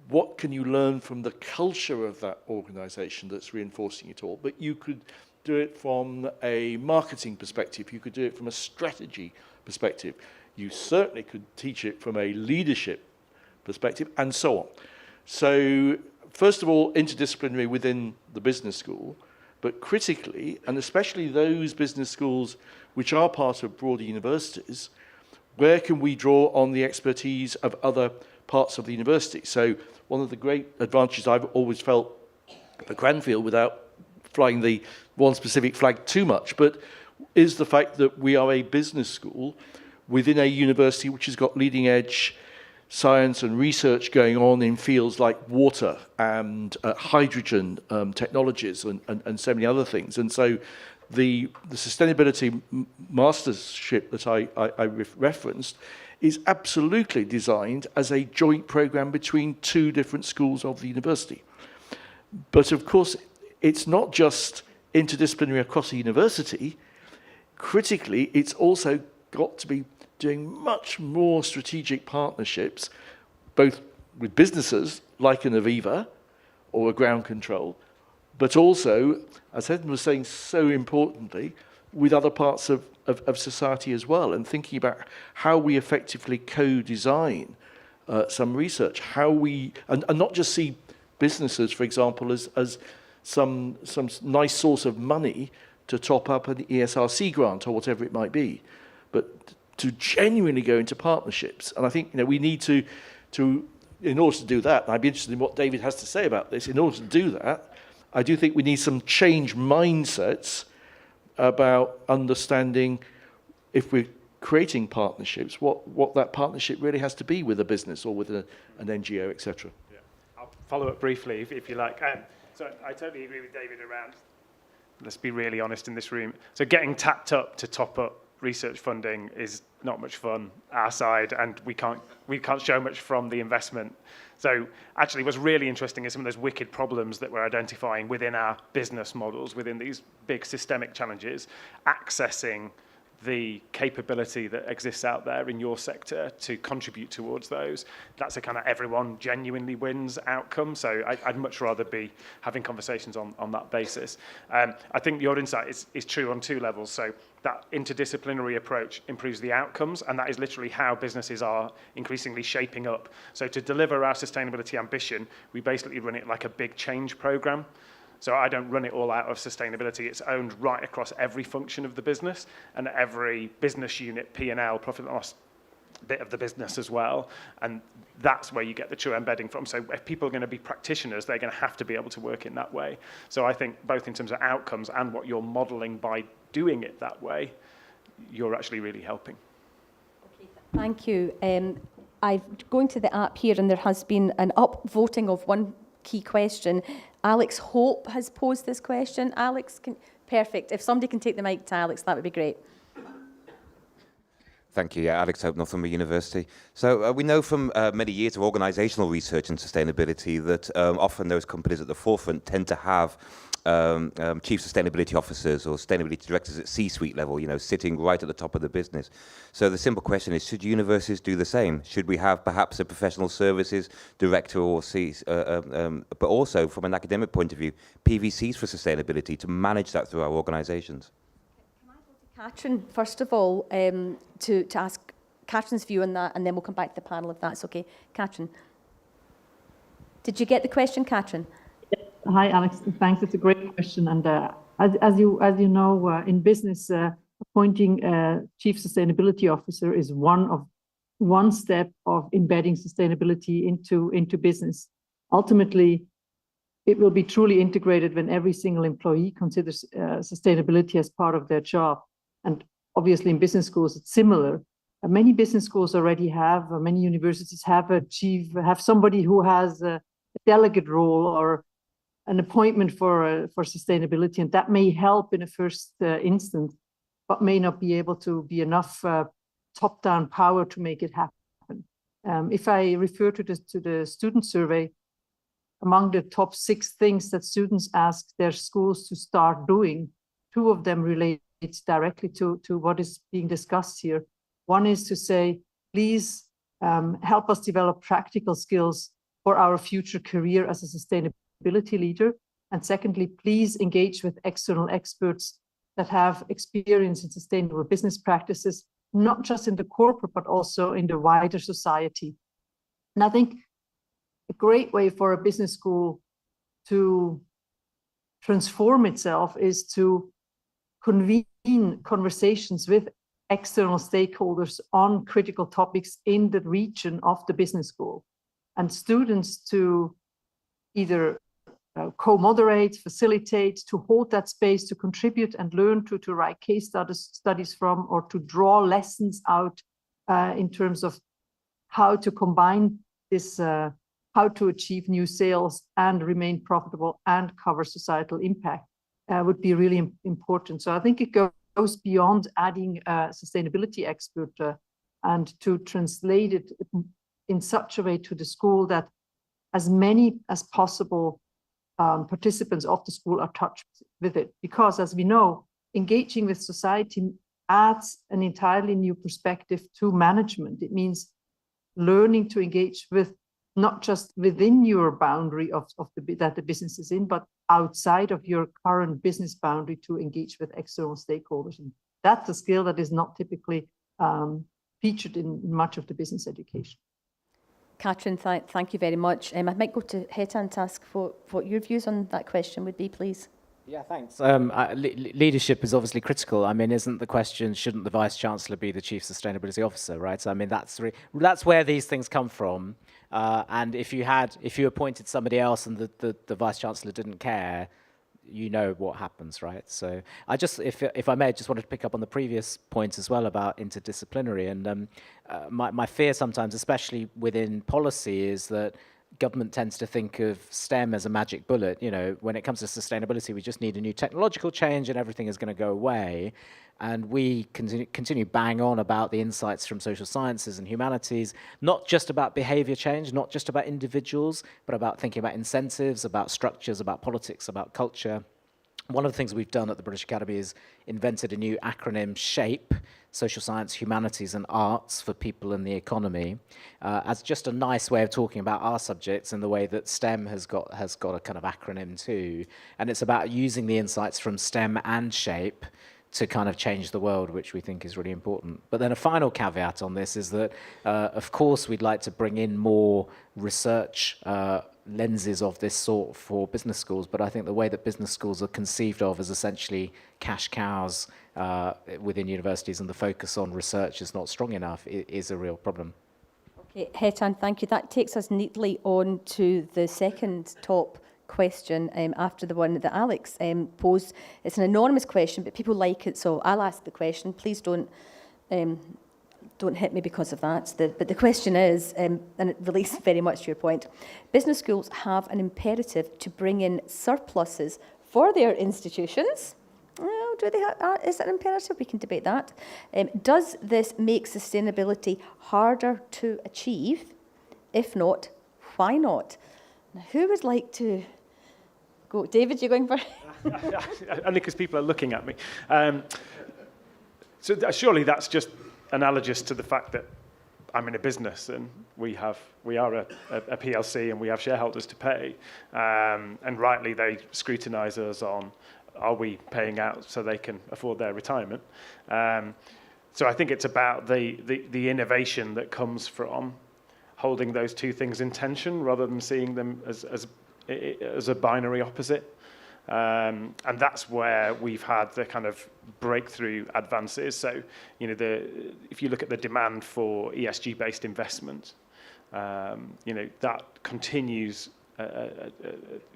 what can you learn from the culture of that organization that's reinforcing it all, but you could do it from a marketing perspective, you could do it from a strategy perspective, you certainly could teach it from a leadership perspective, and so on. So, first of all, interdisciplinary within the business school, but critically, and especially those business schools which are part of broader universities, where can we draw on the expertise of other parts of the university? So, one of the great advantages I've always felt for Cranfield, without flying the one specific flag too much, but is the fact that we are a business school within a university which has got leading edge science and research going on in fields like water and hydrogen technologies and so many other things. And so the sustainability mastership that I referenced is absolutely designed as a joint program between two different schools of the university. But of course, it's not just interdisciplinary across the university. Critically, it's also got to be doing much more strategic partnerships, both with businesses like an Aviva or a ground control, but also, as Edmund was saying so importantly, with other parts of society as well, and thinking about how we effectively co-design some research, how we, and not just see businesses, for example, as some nice source of money to top up an ESRC grant or whatever it might be, but to genuinely go into partnerships. And I think we need to in order to do that, and I'd be interested in what David has to say about this, in order to do that, I do think we need some change mindsets about understanding, if we're creating partnerships, what that partnership really has to be with a business or with an NGO, etc. Yeah. I'll follow up briefly, if you like. So I totally agree with David around, let's be really honest in this room. So getting tapped up to top up research funding is not much fun our side, and we can't show much from the investment. So actually what's really interesting is some of those wicked problems that we're identifying within our business models, within these big systemic challenges, accessing the capability that exists out there in your sector to contribute towards those. That's a kind of everyone genuinely wins outcome. So I'd much rather be having conversations on that basis. I think your insight is true on two levels. So that interdisciplinary approach improves the outcomes, and that is literally how businesses are increasingly shaping up. So to deliver our sustainability ambition, we basically run it like a big change program. So I don't run it all out of sustainability. It's owned right across every function of the business and every business unit, P&L, profit and loss bit of the business as well. And that's where you get the true embedding from. So if people are going to be practitioners, they're going to have to be able to work in that way. So I think both in terms of outcomes and what you're modeling by doing it that way, you're actually really helping. Okay, thank you. I'm going to the app here, and there has been an upvoting of one key question. Alex Hope has posed this question. Alex, perfect. If somebody can take the mic to Alex, that would be great. Thank you. Yeah, Alex Hope, Northumbria University. So we know from many years of organisational research in sustainability that often those companies at the forefront tend to have chief sustainability officers or sustainability directors at C-suite level, you know, sitting right at the top of the business. So the simple question is, should universities do the same? Should we have perhaps a professional services director or but also from an academic point of view, PVCs for sustainability to manage that through our organisations? Can I go to Katrin, first of all, to ask Katrin's view on that, and then we'll come back to the panel if that's okay. Katrin, did you get the question, Katrin? Hi, Alex. Thanks. It's a great question. And as you know, in business, appointing a chief sustainability officer is one step of embedding sustainability into business. Ultimately, it will be truly integrated when every single employee considers sustainability as part of their job. And obviously, in business schools, it's similar. Many business schools already have, many universities have somebody who has a delegate role or an appointment for sustainability, and that may help in a first instance, but may not be able to be enough top-down power to make it happen. If I refer to the student survey, among the top 6 things that students ask their schools to start doing, 2 of them relate directly to what is being discussed here. One is to say, please help us develop practical skills for our future career as a sustainability leader. And secondly, please engage with external experts that have experience in sustainable business practices, not just in the corporate, but also in the wider society. And I think a great way for a business school to transform itself is to convene conversations with external stakeholders on critical topics in the region of the business school, and students to either co-moderate, facilitate, to hold that space, to contribute and learn, to write case studies from, or to draw lessons out in terms of how to combine this, how to achieve new sales and remain profitable and cover societal impact would be really important. So I think it goes beyond adding a sustainability expert and to translate it in such a way to the school that as many as possible participants of the school are touched with it. Because as we know, engaging with society adds an entirely new perspective to management. It means learning to engage with not just within your boundary that the business is in, but outside of your current business boundary to engage with external stakeholders. And that's a skill that is not typically featured in much of the business education. Katrin, thank you very much. I might go to Hetan to ask what your views on that question would be, please. Yeah, thanks. Leadership is obviously critical. I mean, isn't the question, shouldn't the Vice-Chancellor be the Chief Sustainability Officer, right? So, I mean, that's where these things come from. And if you appointed somebody else and the Vice-Chancellor didn't care, you know what happens, right? So I just, if I may, just wanted to pick up on the previous point as well about interdisciplinary. And my fear sometimes, especially within policy, is that government tends to think of STEM as a magic bullet. You know, when it comes to sustainability, we just need a new technological change and everything is going to go away. And we continue bang on about the insights from social sciences and humanities, not just about behavior change, not just about individuals, but about thinking about incentives, about structures, about politics, about culture. One of the things we've done at the British Academy is invented a new acronym, SHAPE, Social Science, Humanities and Arts for People in the Economy, as just a nice way of talking about our subjects in the way that STEM has got a kind of acronym too. And it's about using the insights from STEM and SHAPE to kind of change the world, which we think is really important. But then a final caveat on this is that, of course, we'd like to bring in more research lenses of this sort for business schools, but I think the way that business schools are conceived of as essentially cash cows within universities, and the focus on research is not strong enough, is a real problem. Okay, Hetan, thank you. That takes us neatly on to the second top question after the one that Alex posed. It's an anonymous question, but people like it, so I'll ask the question. Please don't hit me because of that. But the question is, and it relates very much to your point, business schools have an imperative to bring in surpluses for their institutions. Well, do they have, is that imperative? We can debate that. Does this make sustainability harder to achieve? If not, why not? Now, who would like to go? David, you're going first? Only because people are looking at me. Surely that's just analogous to the fact that I'm in a business and we are a PLC and we have shareholders to pay, and rightly they scrutinise us on, are we paying out so they can afford their retirement? So I think it's about the innovation that comes from holding those two things in tension rather than seeing them as a binary opposite. And that's where we've had the kind of breakthrough advances. So, you know, if you look at the demand for ESG-based investment, you know, that continues,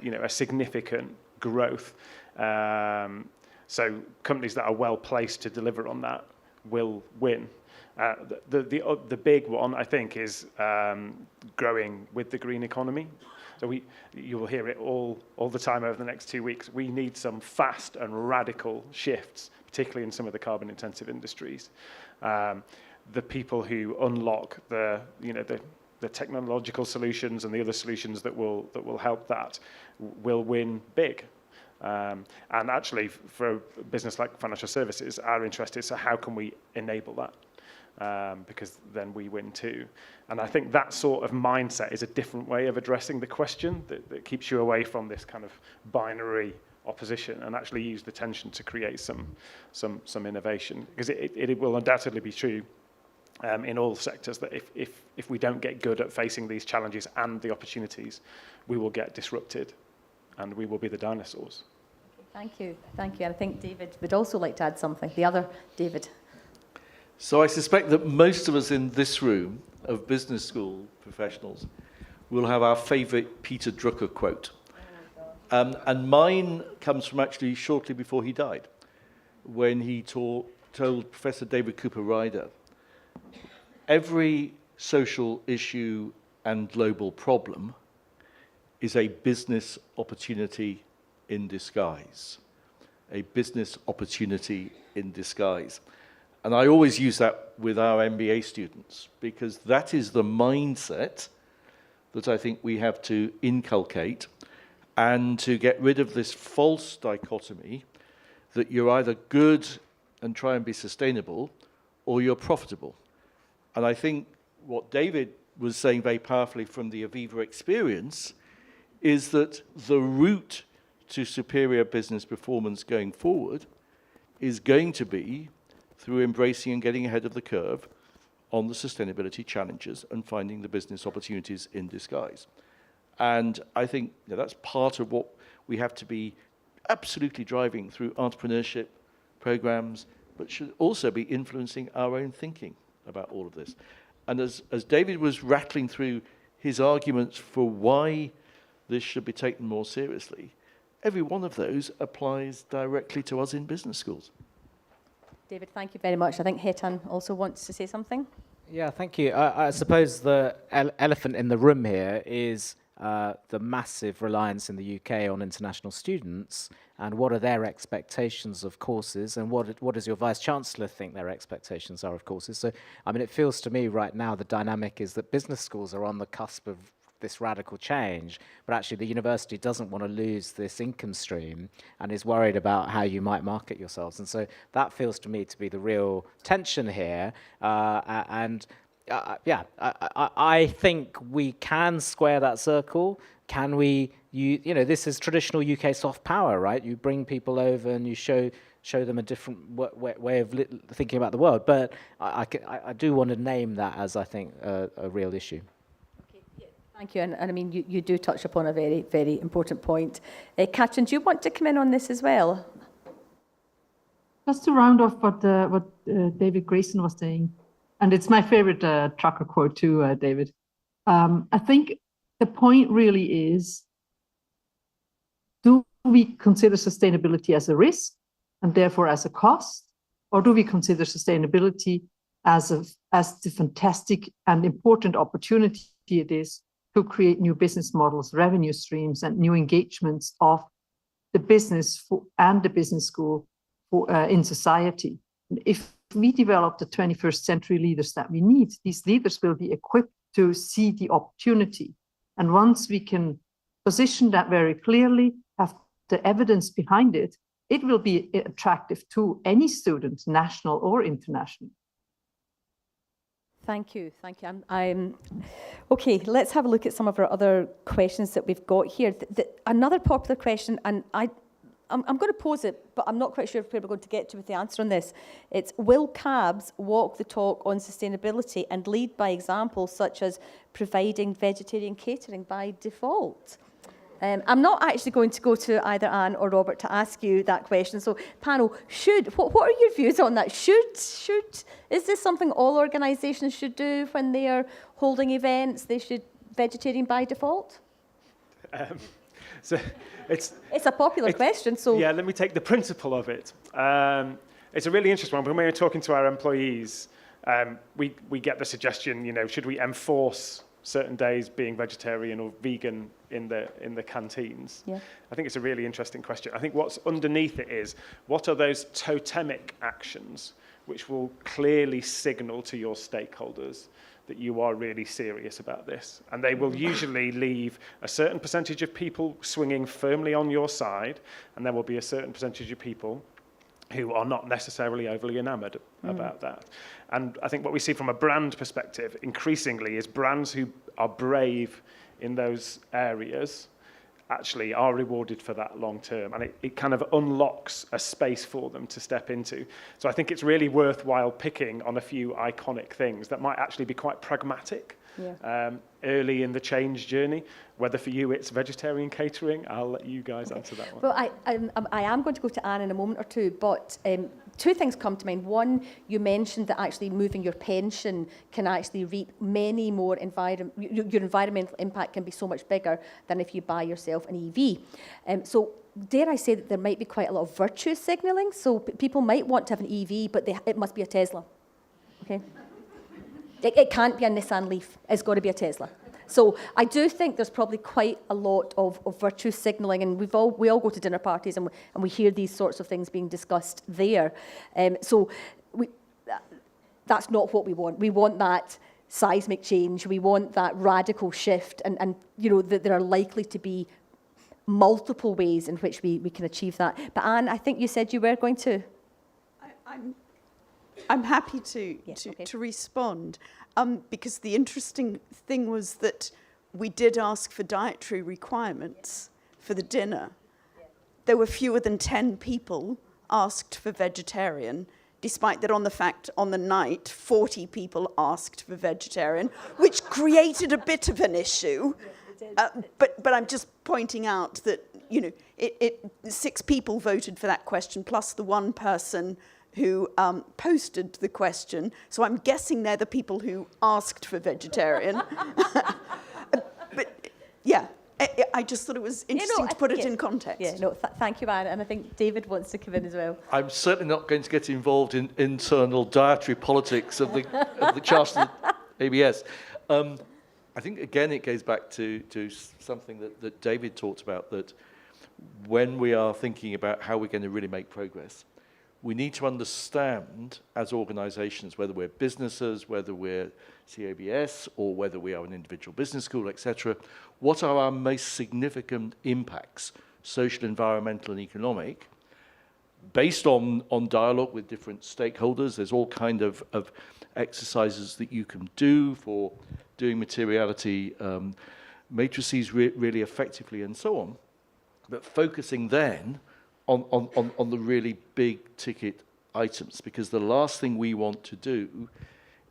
you know, a significant growth. So companies that are well placed to deliver on that will win. The big one, I think, is growing with the green economy. So you will hear it all the time over the next 2 weeks. We need some fast and radical shifts, particularly in some of the carbon-intensive industries. The people who unlock the technological solutions and the other solutions that will help that will win big. And actually, for a business like financial services, our interest is, so how can we enable that? Because then we win too. And I think that sort of mindset is a different way of addressing the question that keeps you away from this kind of binary opposition and actually use the tension to create some innovation. Because it will undoubtedly be true in all sectors that if we don't get good at facing these challenges and the opportunities, we will get disrupted and we will be the dinosaurs. Thank you. Thank you. And I think David would also like to add something. The other David. So I suspect that most of us in this room of business school professionals will have our favourite Peter Drucker quote. And mine comes from actually shortly before he died, when he told Professor David Cooper Ryder, every social issue and global problem is a business opportunity in disguise. A business opportunity in disguise. And I always use that with our MBA students, because that is the mindset that I think we have to inculcate, and to get rid of this false dichotomy that you're either good and try and be sustainable, or you're profitable. And I think what David was saying very powerfully from the Aviva experience is that the route to superior business performance going forward is going to be through embracing and getting ahead of the curve on the sustainability challenges and finding the business opportunities in disguise. And I think that's part of what we have to be absolutely driving through entrepreneurship programs, but should also be influencing our own thinking about all of this. And as David was rattling through his arguments for why this should be taken more seriously, every one of those applies directly to us in business schools. David, thank you very much. I think Hetan also wants to say something. Yeah, thank you. I suppose the elephant in the room here is the massive reliance in the UK on international students, and what are their expectations of courses, and what does your Vice-Chancellor think their expectations are of courses? So, I mean, it feels to me right now the dynamic is that business schools are on the cusp of this radical change, but actually the university doesn't want to lose this income stream and is worried about how you might market yourselves. And so that feels to me to be the real tension here. I think we can square that circle. Can we, you know, this is traditional UK soft power, right? You bring people over and you show them a different way of thinking about the world. But I do want to name that as, I think, a real issue. Thank you, and I mean, you do touch upon a very, very important point. Katrin, do you want to come in on this as well? Just to round off what David Grayson was saying, and it's my favorite Trucker quote too, David. I think the point really is, do we consider sustainability as a risk and therefore as a cost, or do we consider sustainability as the fantastic and important opportunity it is to create new business models, revenue streams, and new engagements of the business and the business school in society? And if we develop the 21st century leaders that we need, these leaders will be equipped to see the opportunity. And once we can position that very clearly, have the evidence behind it, it will be attractive to any student, national or international. Thank you, thank you. Okay, let's have a look at some of our other questions that we've got here. Another popular question, and I'm going to pose it, but I'm not quite sure if we're going to get to with the answer on this. It's, will CABS walk the talk on sustainability and lead by example, such as providing vegetarian catering by default? I'm not actually going to go to either Anne or Robert to ask you that question. So, panel, what are your views on that? Is this something all organisations should do when they are holding events? They should vegetarian by default? So it's a popular question. So yeah, let me take the principle of it. It's a really interesting one. When we're talking to our employees, we get the suggestion, you know, should we enforce certain days being vegetarian or vegan in the canteens? Yeah. I think it's a really interesting question. I think what's underneath it is, what are those totemic actions which will clearly signal to your stakeholders that you are really serious about this? And they will usually leave a certain percentage of people swinging firmly on your side, and there will be a certain percentage of people who are not necessarily overly enamoured about that. And I think what we see from a brand perspective increasingly is brands who are brave in those areas actually are rewarded for that long term, and it kind of unlocks a space for them to step into. So I think it's really worthwhile picking on a few iconic things that might actually be quite pragmatic. Yeah. Early in the change journey. Whether for you it's vegetarian catering, I'll let you guys answer that one. Well, I am going to go to Anne in a moment or two, but two things come to mind. One, you mentioned that actually moving your pension can actually reap many more your environmental impact can be so much bigger than if you buy yourself an EV. So dare I say that there might be quite a lot of virtue signalling. So people might want to have an EV, but it must be a Tesla. Okay. It can't be a Nissan Leaf. It's got to be a Tesla. So I do think there's probably quite a lot of virtue signalling, and we all go to dinner parties and we hear these sorts of things being discussed there. That's not what we want. We want that seismic change. We want that radical shift, and you know that there are likely to be multiple ways in which we can achieve that. But Anne, I think you said you were going to. I'm happy to respond, because the interesting thing was that we did ask for dietary requirements for the dinner. There were fewer than 10 people asked for vegetarian, despite that on the night, 40 people asked for vegetarian, which created a bit of an issue. But I'm just pointing out that, you know, 6 people voted for that question, plus the one person who posted the question. So I'm guessing they're the people who asked for vegetarian. But yeah, I just thought it was interesting to put it in context. Yeah, no, thank you, Anne. And I think David wants to come in as well. I'm certainly not going to get involved in internal dietary politics of the Chancellor ABS. I I think, again, it goes back to something that David talked about, that when we are thinking about how we're going to really make progress, we need to understand as organizations, whether we're businesses, whether we're CABS, or whether we are an individual business school, etc., what are our most significant impacts, social, environmental, and economic, based on dialogue with different stakeholders. There's all kind of exercises that you can do for doing materiality matrices really effectively and so on, but focusing then on the really big ticket items, because the last thing we want to do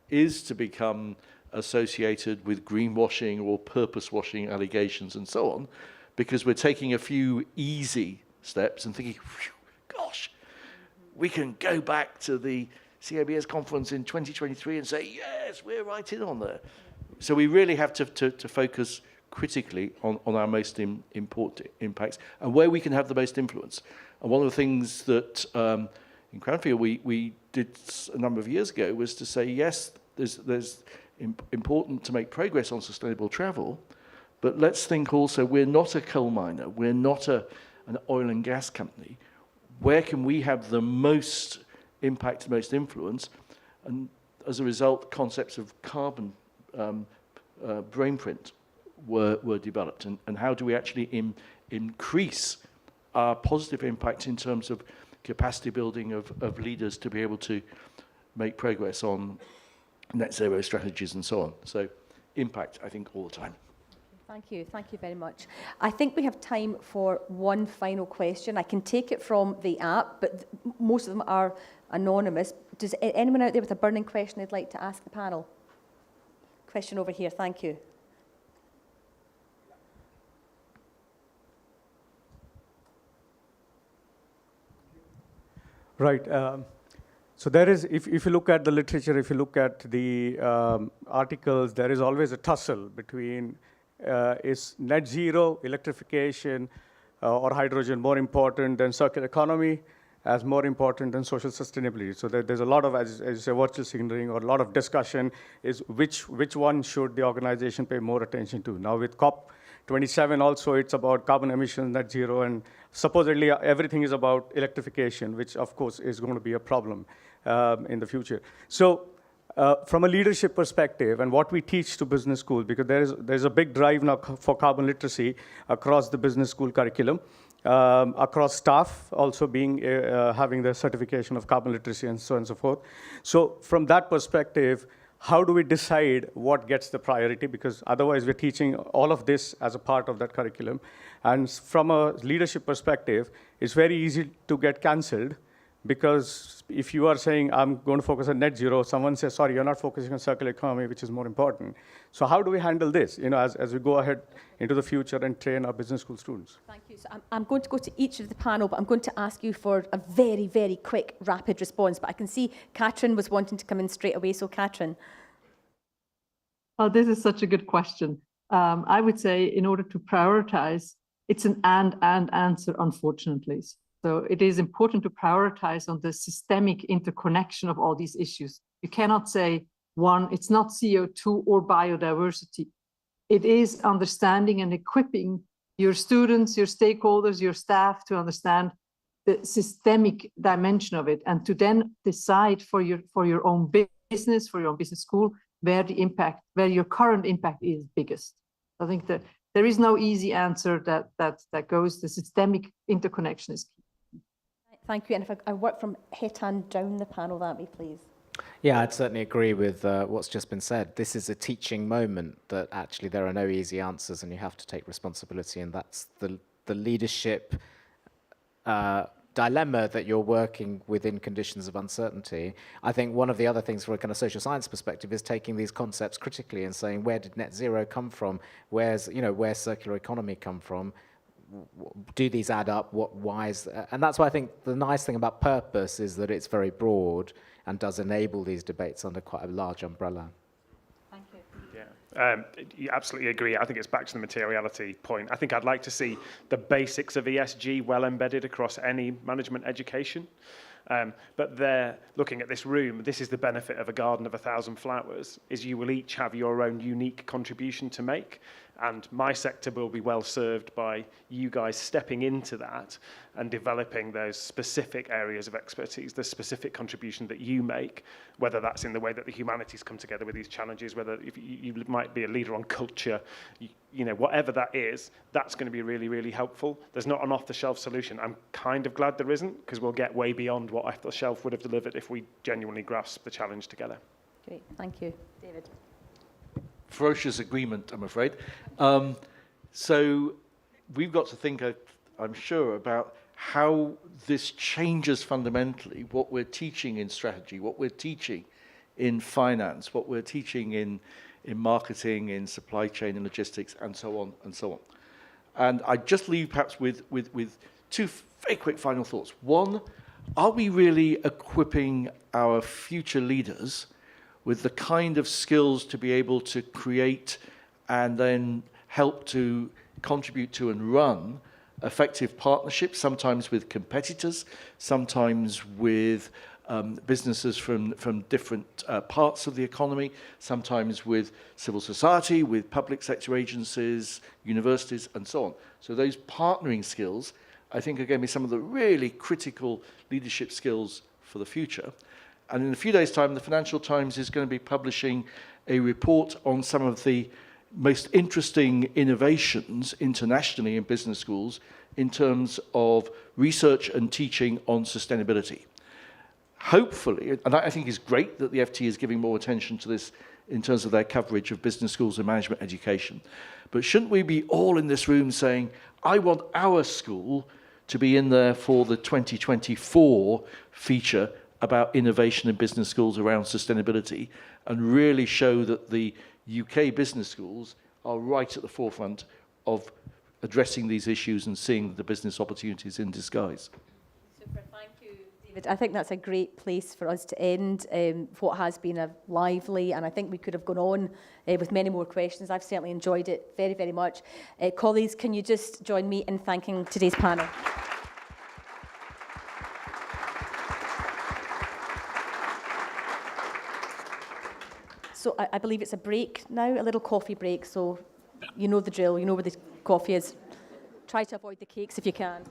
is to become associated with greenwashing or purpose washing allegations and so on, because we're taking a few easy steps and thinking, gosh, we can go back to the CABS conference in 2023 and say, yes, we're right in on there. So we really have to focus critically on our most important impacts and where we can have the most influence. And one of the things that in Cranfield we did a number of years ago was to say, yes, there's important to make progress on sustainable travel, but let's think also we're not a coal miner, we're not an oil and gas company. Where can we have the most impact, the most influence? And as a result, concepts of carbon brain print were developed, and how do we actually increase our positive impact in terms of capacity building of leaders to be able to make progress on net zero strategies and so on. So impact, I think, all the time. Thank you very much. I think we have time for one final question. I can take it from the app, but most of them are anonymous. Does anyone out there with a burning question they'd like to ask the panel? Question over here, thank you. Right. So there is, if you look at the literature, if you look at the articles, there is always a tussle between is net zero, electrification, or hydrogen more important than circular economy, as more important than social sustainability. So there's a lot of, as you say, virtual signaling, or a lot of discussion is which one should the organization pay more attention to. Now with COP27 also, it's about carbon emissions, net zero, and supposedly everything is about electrification, which of course is going to be a problem in the future. So from a leadership perspective, and what we teach to business schools, because there's a big drive now for carbon literacy across the business school curriculum, across staff also being having the certification of carbon literacy and so on and so forth. So from that perspective, how do we decide what gets the priority? Because otherwise we're teaching all of this as a part of that curriculum. And from a leadership perspective, it's very easy to get canceled, because if you are saying, I'm going to focus on net zero, someone says, sorry, you're not focusing on circular economy, which is more important. So how do we handle this, as we go ahead into the future and train our business school students? Thank you. So I'm going to go to each of the panel, but I'm going to ask you for a very, very quick, rapid response. But I can see Katrin was wanting to come in straight away. So Katrin. Oh, this is such a good question. I would say in order to prioritize, it's an and answer, unfortunately. So it is important to prioritize on the systemic interconnection of all these issues. You cannot say one, it's not CO2 or biodiversity. It is understanding and equipping your students, your stakeholders, your staff to understand the systemic dimension of it, and to then decide for your own business, for your own business school, where your current impact is biggest. I think that there is no easy answer that goes. The systemic interconnection is key. Thank you. And if I work from Hetan down the panel, that'd be please. Yeah, I'd certainly agree with what's just been said. This is a teaching moment that actually there are no easy answers and you have to take responsibility, and that's the leadership dilemma that you're working within conditions of uncertainty. I think one of the other things from a kind of social science perspective is taking these concepts critically and saying, where did net zero come from? Where's circular economy come from? Do these add up? Why is and that's why I think the nice thing about purpose is that it's very broad and does enable these debates under quite a large umbrella. Thank you. Yeah, you absolutely agree. I think it's back to the materiality point. I think I'd like to see the basics of ESG well embedded across any management education. But they're looking at this room. This is the benefit of a garden of 1,000 flowers, is you will each have your own unique contribution to make. And my sector will be well served by you guys stepping into that and developing those specific areas of expertise, the specific contribution that you make, whether that's in the way that the humanities come together with these challenges, whether if you might be a leader on culture, you know, whatever that is, that's going to be really, really helpful. There's not an off-the-shelf solution. I'm kind of glad there isn't, because we'll get way beyond what off-the-shelf would have delivered if we genuinely grasp the challenge together. Great, thank you. David. Ferocious agreement, I'm afraid. So we've got to think, I'm sure, about how this changes fundamentally what we're teaching in strategy, what we're teaching in finance, what we're teaching in marketing, in supply chain and logistics, and so on and so on. And I just leave perhaps with two very quick final thoughts. One, are we really equipping our future leaders with the kind of skills to be able to create and then help to contribute to and run effective partnerships, sometimes with competitors, sometimes with businesses from different parts of the economy, sometimes with civil society, with public sector agencies, universities, and so on. So those partnering skills, I think, are going to be some of the really critical leadership skills for the future. And in a few days' time, the Financial Times is going to be publishing a report on some of the most interesting innovations internationally in business schools in terms of research and teaching on sustainability. Hopefully, and I think it's great that the FT is giving more attention to this in terms of their coverage of business schools and management education. But shouldn't we be all in this room saying, I want our school to be in there for the 2024 feature about innovation in business schools around sustainability, and really show that the UK business schools are right at the forefront of addressing these issues and seeing the business opportunities in disguise. Super, thank you, David. I think that's a great place for us to end what has been a lively, and I think we could have gone on with many more questions. I've certainly enjoyed it very, very much. Colleagues, can you just join me in thanking today's panel? So I believe it's a break now, a little coffee break. So you know the drill, you know where the coffee is. Try to avoid the cakes if you can.